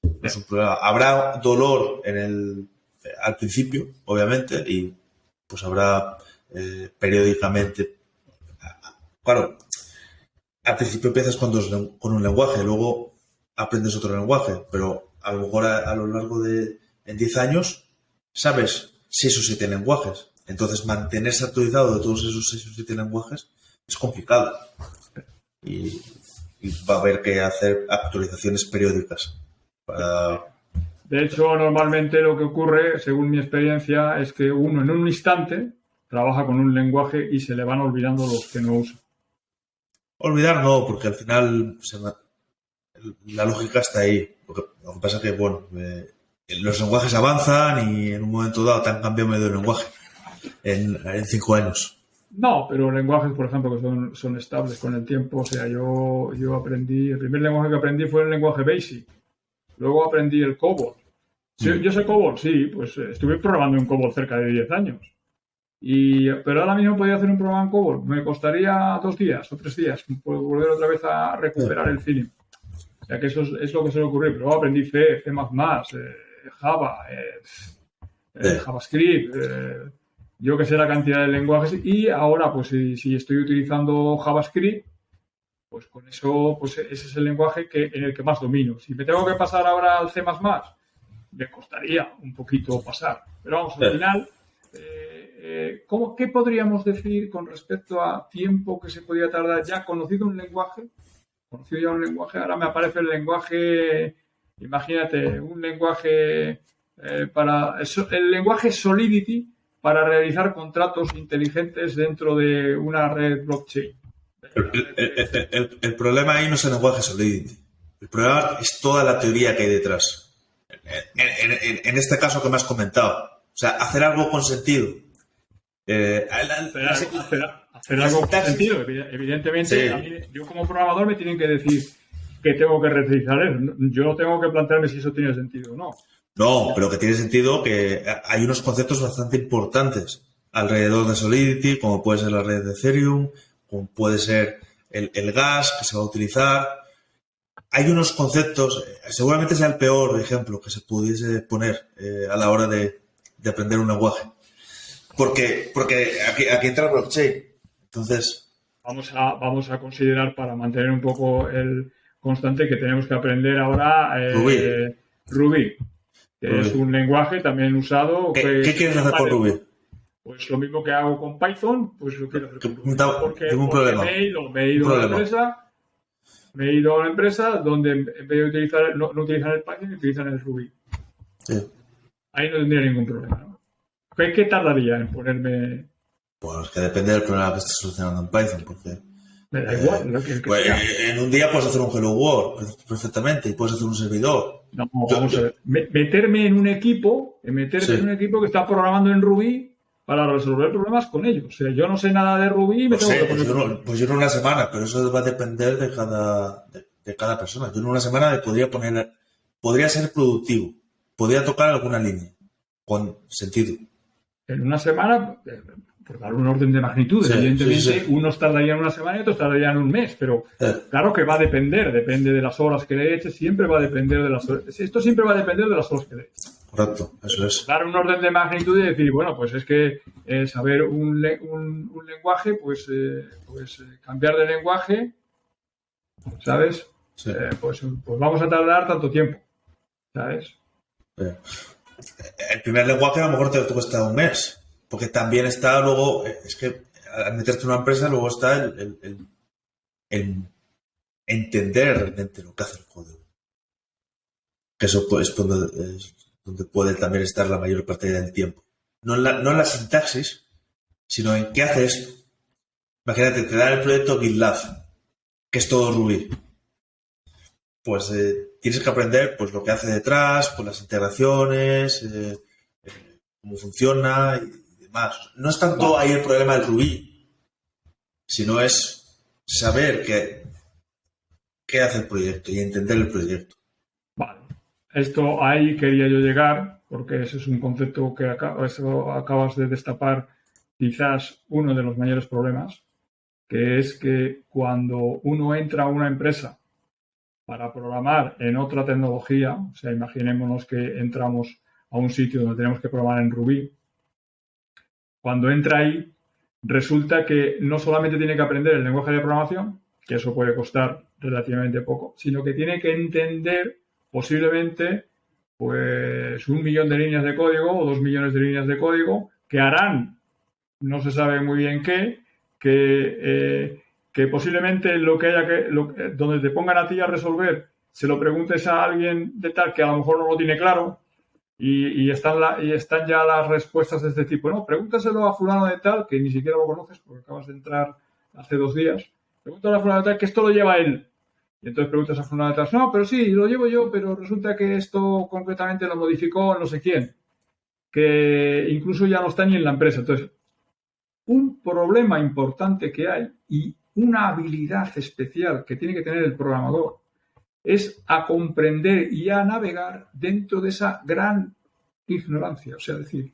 No es un problema. Habrá dolor al principio, obviamente, y pues habrá periódicamente. Claro, al principio empiezas con un lenguaje, luego aprendes otro lenguaje, pero a lo mejor a lo largo en 10 años sabes 6 o 7 lenguajes. Entonces, mantenerse actualizado de todos esos 6 o 7 lenguajes es complicado. Y va a haber que hacer actualizaciones periódicas. De hecho, normalmente lo que ocurre, según mi experiencia, es que uno en un instante trabaja con un lenguaje y se le van olvidando los que no usa. Olvidar no, porque al final la lógica está ahí. Lo que pasa es que, bueno, los lenguajes avanzan y en un momento dado te han cambiado medio lenguaje en 5 años. No, pero lenguajes, por ejemplo, que son estables con el tiempo. O sea, yo aprendí, el primer lenguaje que aprendí fue el lenguaje BASIC. Luego aprendí el COBOL. Sí, yo sé COBOL, sí, pues estuve programando en COBOL cerca de 10 años. Pero ahora mismo podría hacer un programa en COBOL. Me costaría 2 días o 3 días volver otra vez a recuperar el feeling. O sea que eso es lo que se me ocurrió. Pero luego aprendí C, C++, Java, JavaScript, yo que sé la cantidad de lenguajes. Y ahora, pues si estoy utilizando JavaScript, pues con eso, pues ese es el lenguaje en el que más domino. Si me tengo que pasar ahora al C++, me costaría un poquito pasar. Pero vamos, al final... ¿qué podríamos decir con respecto a tiempo que se podría tardar ya conocido ya un lenguaje? Ahora me aparece el lenguaje, imagínate, un lenguaje el lenguaje Solidity para realizar contratos inteligentes dentro de una red blockchain. El problema ahí no es el lenguaje Solidity. El problema es toda la teoría que hay detrás. En este caso que me has comentado. O sea, hacer algo con sentido. Hacer algo con sentido. Evidentemente, sí. A mí, yo como programador me tienen que decir que tengo que realizar eso. Yo no tengo que plantearme si eso tiene sentido o no. No, pero que tiene sentido que hay unos conceptos bastante importantes alrededor de Solidity, como puede ser la red de Ethereum, como puede ser el gas que se va a utilizar. Hay unos conceptos, seguramente sea el peor ejemplo que se pudiese poner a la hora de aprender un lenguaje. Porque aquí entra blockchain. Entonces, vamos a considerar, para mantener un poco el constante, que tenemos que aprender ahora Ruby, que es un lenguaje también usado. ¿Qué quieres hacer con Ruby? Pues lo mismo que hago con Python, pues lo quiero hacer con Ruby. Porque problema. me he ido a la empresa donde en vez de utilizar, no utilizan el Python, utilizan el Ruby. Sí. Ahí no tendría ningún problema, ¿no? ¿Qué tardaría en ponerme...? Pues que depende del problema que estés solucionando en Python, porque... Me da igual. Pues, en un día puedes hacer un Hello World perfectamente y puedes hacer un servidor. No, vamos a ver. Meterme en un equipo que está programando en Ruby para resolver problemas con ellos. O sea, yo no sé nada de Ruby y me tengo que poner... Pues yo en una semana, pero eso va a depender de cada persona. Yo en una semana me podría ser productivo, podría tocar alguna línea con sentido. En una semana, por dar un orden de magnitud, evidentemente, unos tardarían una semana y otros tardarían un mes, pero claro que va a depende de las horas que le eches, siempre va a depender de las horas. Esto siempre va a depender de las horas que le eches. Correcto, eso es. Dar un orden de magnitud y decir, bueno, pues es que saber un lenguaje, pues cambiar de lenguaje, ¿sabes? Sí. Pues vamos a tardar tanto tiempo, ¿sabes? El primer lenguaje a lo mejor te cuesta un mes, porque también está luego, es que al meterte en una empresa luego está el entender realmente lo que hace el código. Que eso es donde puede también estar la mayor parte del tiempo. No en la sintaxis, sino en qué hace esto. Imagínate, te dan el proyecto GitLab, que es todo Ruby. Pues tienes que aprender pues lo que hace detrás, pues las integraciones, cómo funciona y demás. No es tanto ahí el problema del Ruby, sino es saber qué hace el proyecto y entender el proyecto. Vale. Esto ahí quería yo llegar, porque ese es un concepto que acabas de destapar, quizás uno de los mayores problemas, que es que cuando uno entra a una empresa para programar en otra tecnología, o sea, imaginémonos que entramos a un sitio donde tenemos que programar en Ruby, cuando entra ahí, resulta que no solamente tiene que aprender el lenguaje de programación, que eso puede costar relativamente poco, sino que tiene que entender posiblemente pues 1 millón de líneas de código o 2 millones de líneas de código que harán, no se sabe muy bien que posiblemente donde te pongan a ti a resolver, se lo preguntes a alguien de tal que a lo mejor no lo tiene claro y están ya las respuestas de este tipo. No, pregúntaselo a fulano de tal, que ni siquiera lo conoces porque acabas de entrar hace 2 días. Pregúntale a fulano de tal que esto lo lleva él. Y entonces preguntas a fulano de tal, no, pero sí, lo llevo yo, pero resulta que esto concretamente lo modificó no sé quién, que incluso ya no está ni en la empresa. Entonces, un problema importante que hay y una habilidad especial que tiene que tener el programador es a comprender y a navegar dentro de esa gran ignorancia. O sea, decir,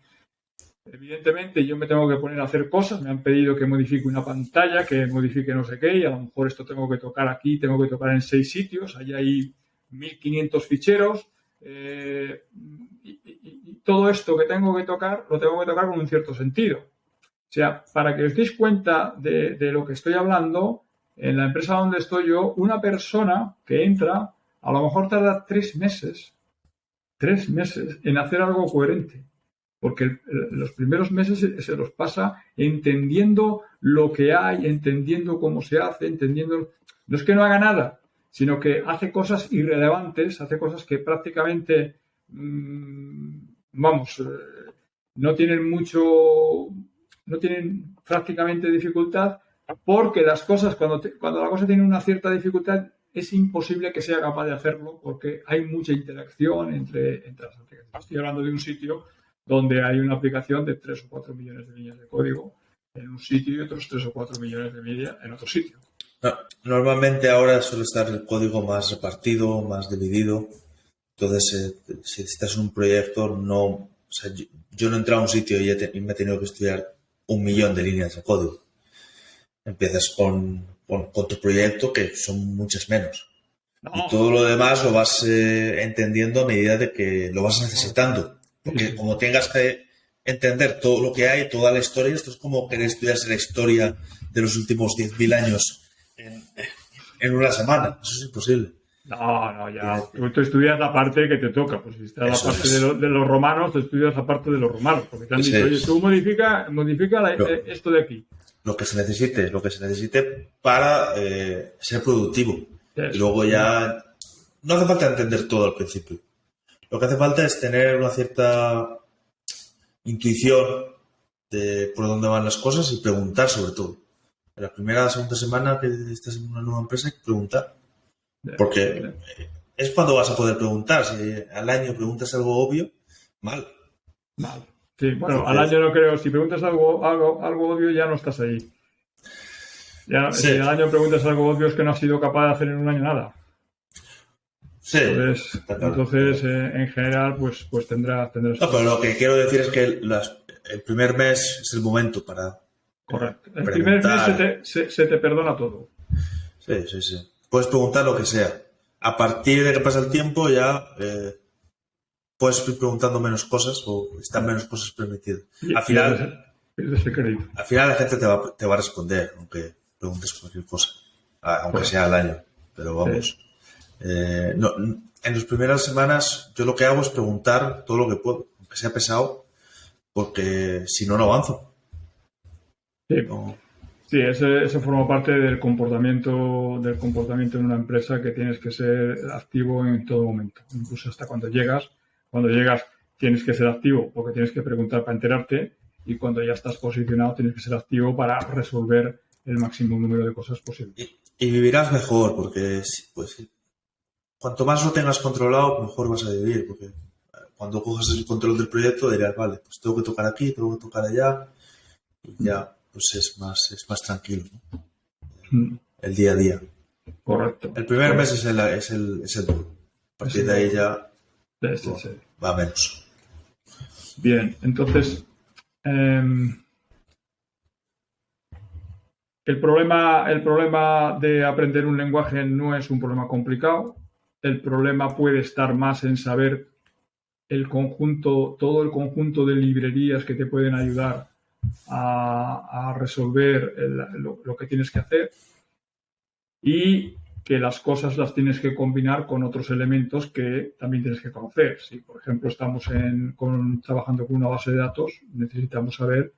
evidentemente yo me tengo que poner a hacer cosas, me han pedido que modifique una pantalla, que modifique no sé qué, y a lo mejor esto tengo que tocar aquí, tengo que tocar en 6 sitios, allí hay 1500 ficheros, y todo esto que tengo que tocar, lo tengo que tocar con un cierto sentido. O sea, para que os deis cuenta de lo que estoy hablando, en la empresa donde estoy yo, una persona que entra, a lo mejor tarda 3 meses en hacer algo coherente. Porque los primeros meses se los pasa entendiendo lo que hay, entendiendo cómo se hace, entendiendo... No es que no haga nada, sino que hace cosas irrelevantes, hace cosas que prácticamente, no tienen prácticamente dificultad, porque las cosas, cuando la cosa tiene una cierta dificultad, es imposible que sea capaz de hacerlo, porque hay mucha interacción entre las aplicaciones. Estoy hablando de un sitio donde hay una aplicación de 3 o 4 millones de líneas de código en un sitio y otros 3 o 4 millones de líneas en otro sitio. Normalmente ahora suele estar el código más repartido, más dividido. Entonces, si estás en un proyecto, yo no he entrado a un sitio y me he tenido que estudiar 1 millón de líneas de código. Empiezas con con tu proyecto, que son muchas menos. No. Y todo lo demás lo vas entendiendo a medida de que lo vas necesitando. Porque como tengas que entender todo lo que hay, toda la historia, esto es como querer estudiarse la historia de los últimos 10.000 años en una semana. Eso es imposible. No, ya. Tú estudias la parte que te toca. Pues si está la parte de los romanos, te estudias la parte de los romanos. Porque te han dicho, oye, tú modifica esto de aquí. Lo que se necesite para ser productivo. Eso. Y luego ya no hace falta entender todo al principio. Lo que hace falta es tener una cierta intuición de por dónde van las cosas y preguntar sobre todo. En la primera o segunda semana que estás en una nueva empresa hay que preguntar. Porque es cuando vas a poder preguntar. Si al año preguntas algo obvio, mal. Sí, bueno, al año no creo. Si preguntas algo obvio ya no estás ahí. Ya, sí. Si al año preguntas algo obvio es que no has sido capaz de hacer en un año nada. Sí. Entonces en general, pues tendrás. No, pero lo que quiero decir es que el primer mes es el momento para. Correcto. El primer mes se te perdona todo. Sí. Puedes preguntar lo que sea. A partir de que pasa el tiempo ya puedes ir preguntando menos cosas o están menos cosas permitidas. Al final la gente te va a responder, aunque preguntes cualquier cosa, aunque sea al año. Pero vamos. Sí. En las primeras semanas yo lo que hago es preguntar todo lo que puedo, aunque sea pesado, porque si no, no avanzo. Sí. No. Sí, eso forma parte del comportamiento en una empresa, que tienes que ser activo en todo momento, incluso hasta cuando llegas. Cuando llegas tienes que ser activo porque tienes que preguntar para enterarte, y cuando ya estás posicionado tienes que ser activo para resolver el máximo número de cosas posible. Y vivirás mejor porque pues, cuanto más lo tengas controlado, mejor vas a vivir, porque cuando cojas el control del proyecto dirás, vale, pues tengo que tocar aquí, tengo que tocar allá, y ya pues es más tranquilo, ¿no? El día a día. Correcto. El primer mes es el duro. A partir de ahí ya va menos. Bien, entonces el problema de aprender un lenguaje no es un problema complicado. El problema puede estar más en saber todo el conjunto de librerías que te pueden ayudar a resolver lo que tienes que hacer, y que las cosas las tienes que combinar con otros elementos que también tienes que conocer. Si, por ejemplo, estamos trabajando con una base de datos, necesitamos saber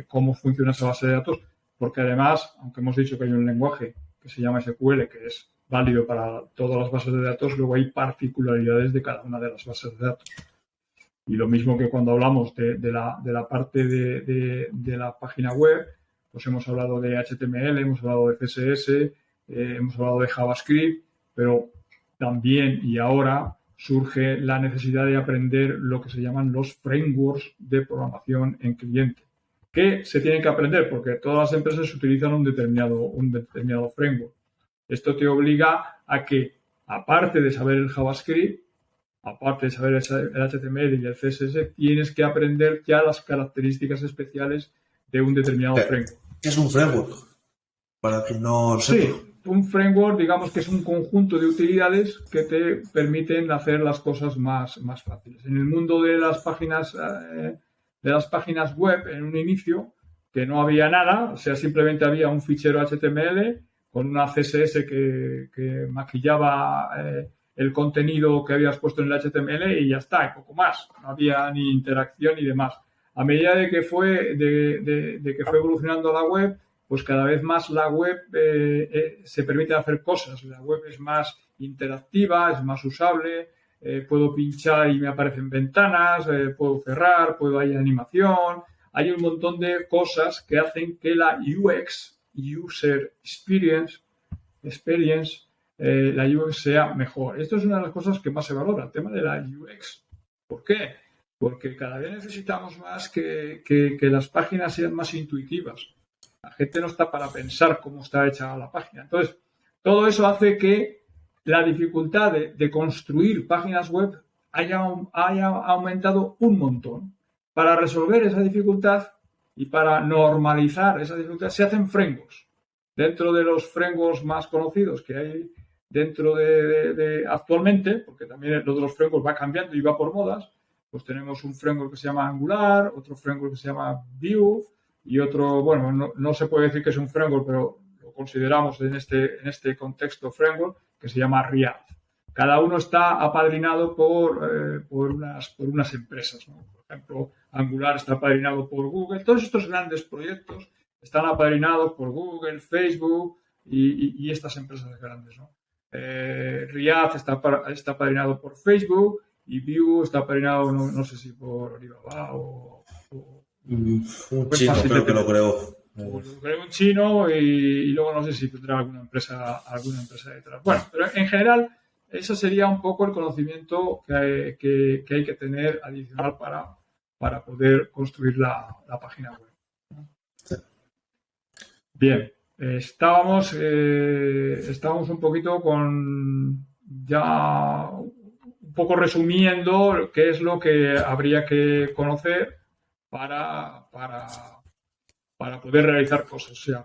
cómo funciona esa base de datos, porque además, aunque hemos dicho que hay un lenguaje que se llama SQL, que es válido para todas las bases de datos, luego hay particularidades de cada una de las bases de datos. Y lo mismo que cuando hablamos de la parte de la página web, pues hemos hablado de HTML, hemos hablado de CSS, hemos hablado de JavaScript, pero también y ahora surge la necesidad de aprender lo que se llaman los frameworks de programación en cliente, que se tienen que aprender porque todas las empresas utilizan un determinado framework. Esto te obliga a que, aparte de saber el JavaScript, aparte de saber el HTML y el CSS, tienes que aprender ya las características especiales de un determinado framework. ¿Qué es un framework? Para que no lo sepa. Sí, un framework, digamos que es un conjunto de utilidades que te permiten hacer las cosas más fáciles. En el mundo de las páginas web, en un inicio, que no había nada, o sea, simplemente había un fichero HTML con una CSS que maquillaba el contenido que habías puesto en el HTML y ya está, y poco más. No había ni interacción ni demás. A medida de que fue evolucionando la web, pues cada vez más la web se permite hacer cosas. La web es más interactiva, es más usable, puedo pinchar y me aparecen ventanas, puedo cerrar, hay animación. Hay un montón de cosas que hacen que la UX, User Experience, la UX sea mejor. Esto es una de las cosas que más se valora, el tema de la UX. ¿Por qué? Porque cada vez necesitamos más que las páginas sean más intuitivas. La gente no está para pensar cómo está hecha la página. Entonces, todo eso hace que la dificultad de construir páginas web haya aumentado un montón. Para resolver esa dificultad y para normalizar esa dificultad se hacen frameworks. dentro de los frameworks más conocidos que hay dentro de actualmente, porque también lo de los frameworks va cambiando y va por modas, pues tenemos un framework que se llama Angular, otro framework que se llama Vue y otro, bueno, no se puede decir que es un framework, pero lo consideramos en este contexto framework, que se llama React. Cada uno está apadrinado por unas empresas, ¿no? Por ejemplo, Angular está apadrinado por Google. Todos estos grandes proyectos están apadrinados por Google, Facebook y estas empresas grandes, ¿no? React está apadrinado por Facebook y Vue está apadrinado, no sé si por Alibaba o un chino creo que lo creó. Lo creó un chino y luego no sé si tendrá alguna empresa detrás. Bueno, pero en general eso sería un poco el conocimiento que hay que tener adicional para poder construir la página web, ¿no? Sí. Bien, estábamos un poquito ya un poco resumiendo qué es lo que habría que conocer para poder realizar cosas. O sea,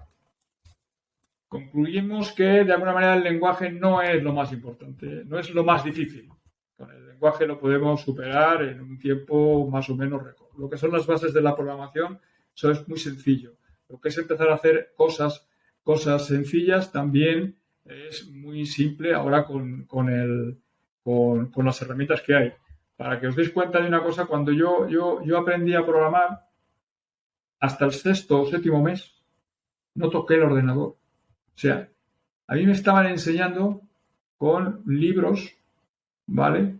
concluimos que de alguna manera el lenguaje no es lo más importante, no es lo más difícil. Con el lenguaje lo podemos superar en un tiempo más o menos récord. Lo que son las bases de la programación, eso es muy sencillo. Lo que es empezar a hacer cosas sencillas también es muy simple ahora con las herramientas que hay. Para que os deis cuenta de una cosa, cuando yo aprendí a programar, hasta el 6º o 7º mes no toqué el ordenador. O sea, a mí me estaban enseñando con libros, ¿vale?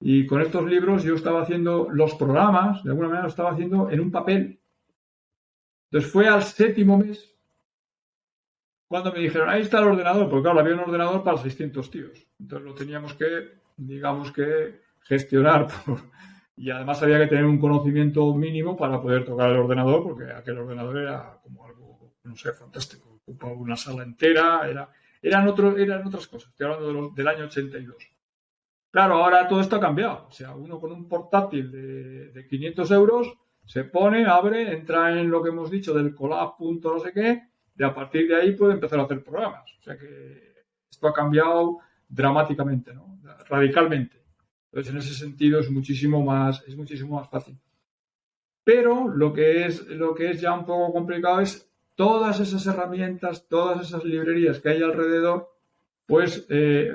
Y con estos libros yo estaba haciendo los programas, de alguna manera lo estaba haciendo en un papel. Entonces fue al 7º mes cuando me dijeron, ahí está el ordenador, porque claro, había un ordenador para 600 tíos. Entonces lo teníamos que, digamos que, gestionar. Y además había que tener un conocimiento mínimo para poder tocar el ordenador, porque aquel ordenador era como algo, no sé, fantástico. Ocupaba una sala entera, eran otras cosas. Estoy hablando del año 82. Claro, ahora todo esto ha cambiado. O sea, uno con un portátil de 500 euros se pone, abre, entra en lo que hemos dicho del Colab. No sé qué, y a partir de ahí puede empezar a hacer programas. O sea que esto ha cambiado dramáticamente, ¿no? Radicalmente. Entonces, en ese sentido es muchísimo más fácil. Pero lo que es ya un poco complicado es todas esas herramientas, todas esas librerías que hay alrededor, pues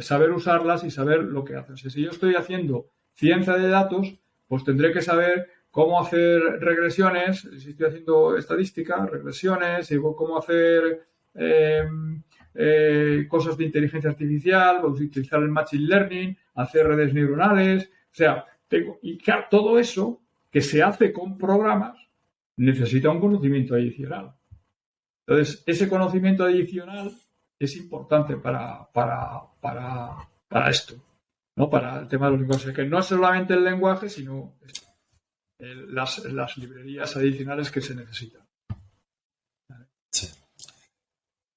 saber usarlas y saber lo que hacen. Si yo estoy haciendo ciencia de datos, pues tendré que saber cómo hacer regresiones, si estoy haciendo estadística, regresiones, y cómo hacer cosas de inteligencia artificial, utilizar el machine learning, hacer redes neuronales. O sea, y claro, todo eso que se hace con programas necesita un conocimiento adicional. Entonces, ese conocimiento adicional es importante para esto, ¿no? Para el tema de los lenguajes, que no es solamente el lenguaje, sino las librerías adicionales que se necesitan. Sí.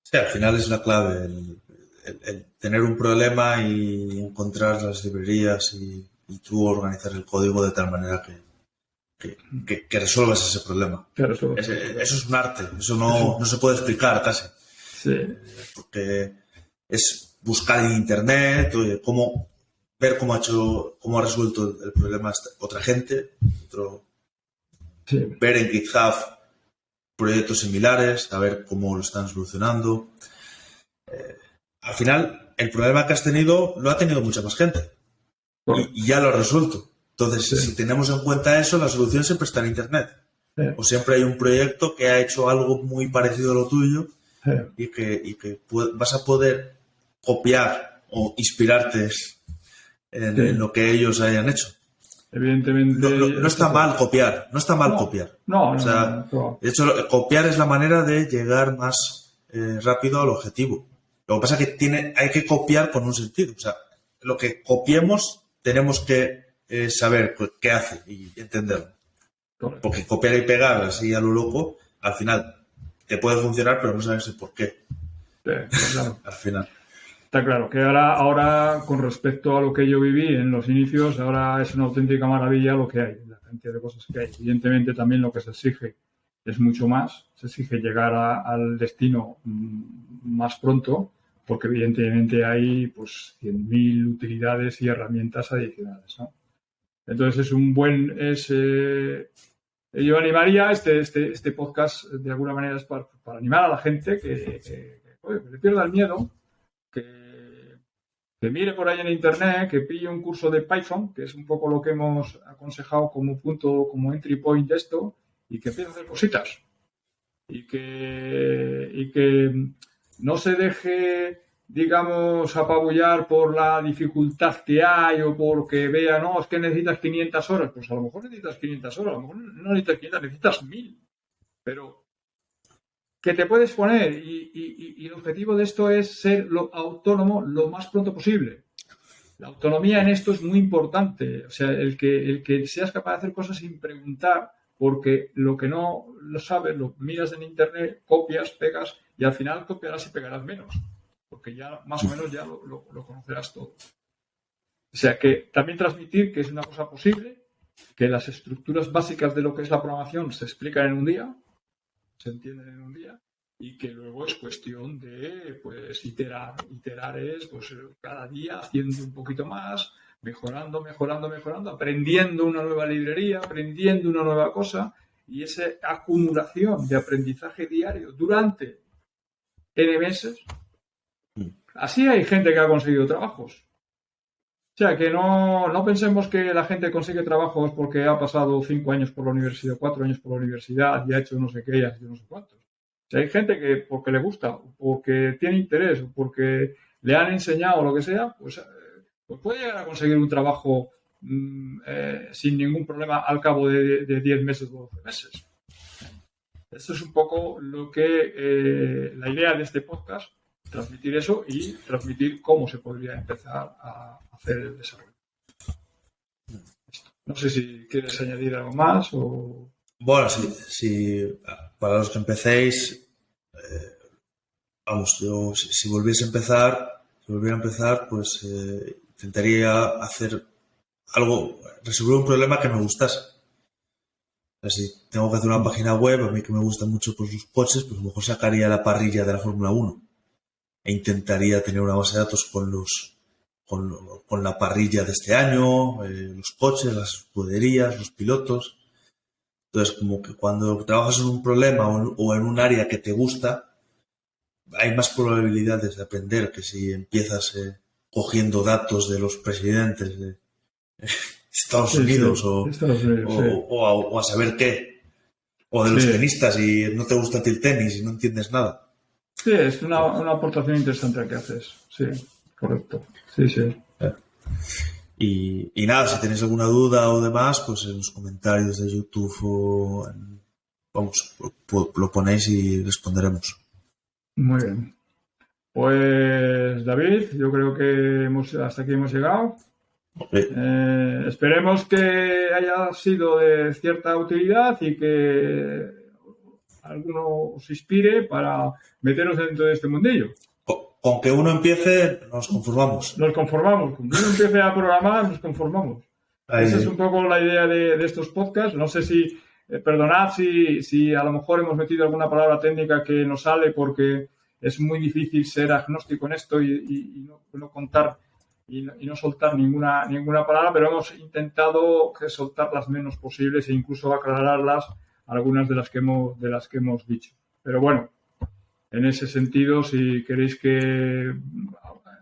Sí, al final es la clave, el tener un problema y encontrar las librerías y tú organizar el código de tal manera que resuelvas ese problema. Eso es un arte, eso no se puede explicar casi. Sí. Porque es buscar en internet, ver cómo ha resuelto el problema otra gente, sí. Ver en GitHub proyectos similares, saber cómo lo están solucionando. Al final, el problema que has tenido lo ha tenido mucha más gente y ya lo ha resuelto. Entonces, sí. Si tenemos en cuenta eso, la solución siempre está en internet. Sí. O siempre hay un proyecto que ha hecho algo muy parecido a lo tuyo. Sí. Y que vas a poder copiar o inspirarte en lo que ellos hayan hecho. Evidentemente. No está mal copiar, no está mal copiar. No. De hecho, copiar es la manera de llegar más rápido al objetivo. Lo que pasa es que hay que copiar con un sentido. O sea, lo que copiemos tenemos que saber qué hace y entenderlo. Correcto. Porque copiar y pegar así a lo loco, al final te puede funcionar, pero no sabes el por qué. Sí, claro. Al final. Está claro que ahora, con respecto a lo que yo viví en los inicios, ahora es una auténtica maravilla lo que hay, la cantidad de cosas que hay. Evidentemente también lo que se exige es mucho más, se exige llegar al destino más pronto, porque evidentemente hay pues 100.000 utilidades y herramientas adicionales, ¿no? Entonces yo animaría este podcast de alguna manera es para animar a la gente que le pierda el miedo, que mire por ahí en internet, que pille un curso de Python, que es un poco lo que hemos aconsejado como punto, como entry point de esto, y que empiece a hacer cositas. Y que no se deje, digamos, apabullar por la dificultad que hay o porque vea, no, es que necesitas 500 horas. Pues a lo mejor necesitas 500 horas, a lo mejor no necesitas 500, necesitas 1000. Pero que te puedes poner y el objetivo de esto es ser autónomo lo más pronto posible. La autonomía en esto es muy importante. O sea, el que seas capaz de hacer cosas sin preguntar, porque lo que no lo sabes, lo miras en internet, copias, pegas y al final copiarás y pegarás menos, porque ya más o menos ya lo conocerás todo. O sea, que también transmitir que es una cosa posible, que las estructuras básicas de lo que es la programación se explican en un día, se entienden en un día, y que luego es cuestión de pues iterar es pues cada día haciendo un poquito más, mejorando, aprendiendo una nueva librería, aprendiendo una nueva cosa, y esa acumulación de aprendizaje diario durante N meses. Así hay gente que ha conseguido trabajos. O sea, que no pensemos que la gente consigue trabajos porque ha pasado 5 años por la universidad, 4 años por la universidad y ha hecho no sé qué y ha hecho no sé cuántos. O sea, hay gente que porque le gusta, porque tiene interés, o porque le han enseñado lo que sea, pues puede llegar a conseguir un trabajo sin ningún problema al cabo de 10 meses o 12 meses. Esto es un poco lo que la idea de este podcast, transmitir eso y transmitir cómo se podría empezar a hacer el desarrollo. No sé si quieres añadir algo más o... Bueno, si para los que empecéis, vamos, yo si volviera a empezar, pues intentaría hacer algo, resolver un problema que me gustase. O sea, si tengo que hacer una página web, a mí que me gustan mucho pues, los coches, pues a lo mejor sacaría la parrilla de la Fórmula 1 e intentaría tener una base de datos con la parrilla de este año, los coches, las escuderías, los pilotos. Entonces, como que cuando trabajas en un problema o en un área que te gusta, hay más probabilidades de aprender que si empiezas cogiendo datos de los presidentes de Estados Unidos o a saber qué, o de los tenistas y no te gusta el tenis y no entiendes nada. Sí, es una aportación interesante la que haces. Sí, correcto. Sí. Y nada, si tenéis alguna duda o demás, pues en los comentarios de YouTube lo ponéis y responderemos. Muy bien. Pues David, yo creo que hasta aquí hemos llegado. Okay. Esperemos que haya sido de cierta utilidad y que alguno os inspire para meternos dentro de este mundillo. Con que uno empiece, nos conformamos. Con que uno empiece a programar, nos conformamos. Esa es un poco la idea de estos podcasts. No sé si, perdonad si a lo mejor hemos metido alguna palabra técnica que no sale porque es muy difícil ser agnóstico en esto y no contar y no soltar ninguna palabra, pero hemos intentado soltar las menos posibles e incluso aclararlas algunas de las que hemos dicho. Pero bueno, en ese sentido, si queréis que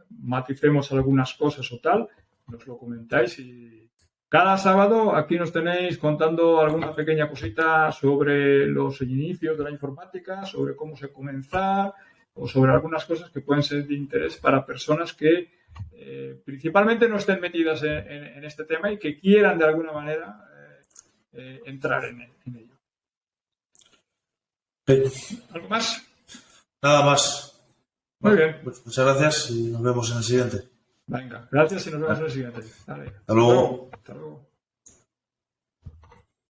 maticemos algunas cosas o tal, nos lo comentáis y cada sábado aquí nos tenéis contando alguna pequeña cosita sobre los inicios de la informática, sobre cómo se comenzar o sobre algunas cosas que pueden ser de interés para personas que principalmente no estén metidas en este tema y que quieran de alguna manera entrar en ello. ¿Algo más? Nada más. Muy bien. Pues muchas gracias y nos vemos en el siguiente. Venga, gracias y nos vemos en el siguiente. Vale. Hasta luego. Hasta luego.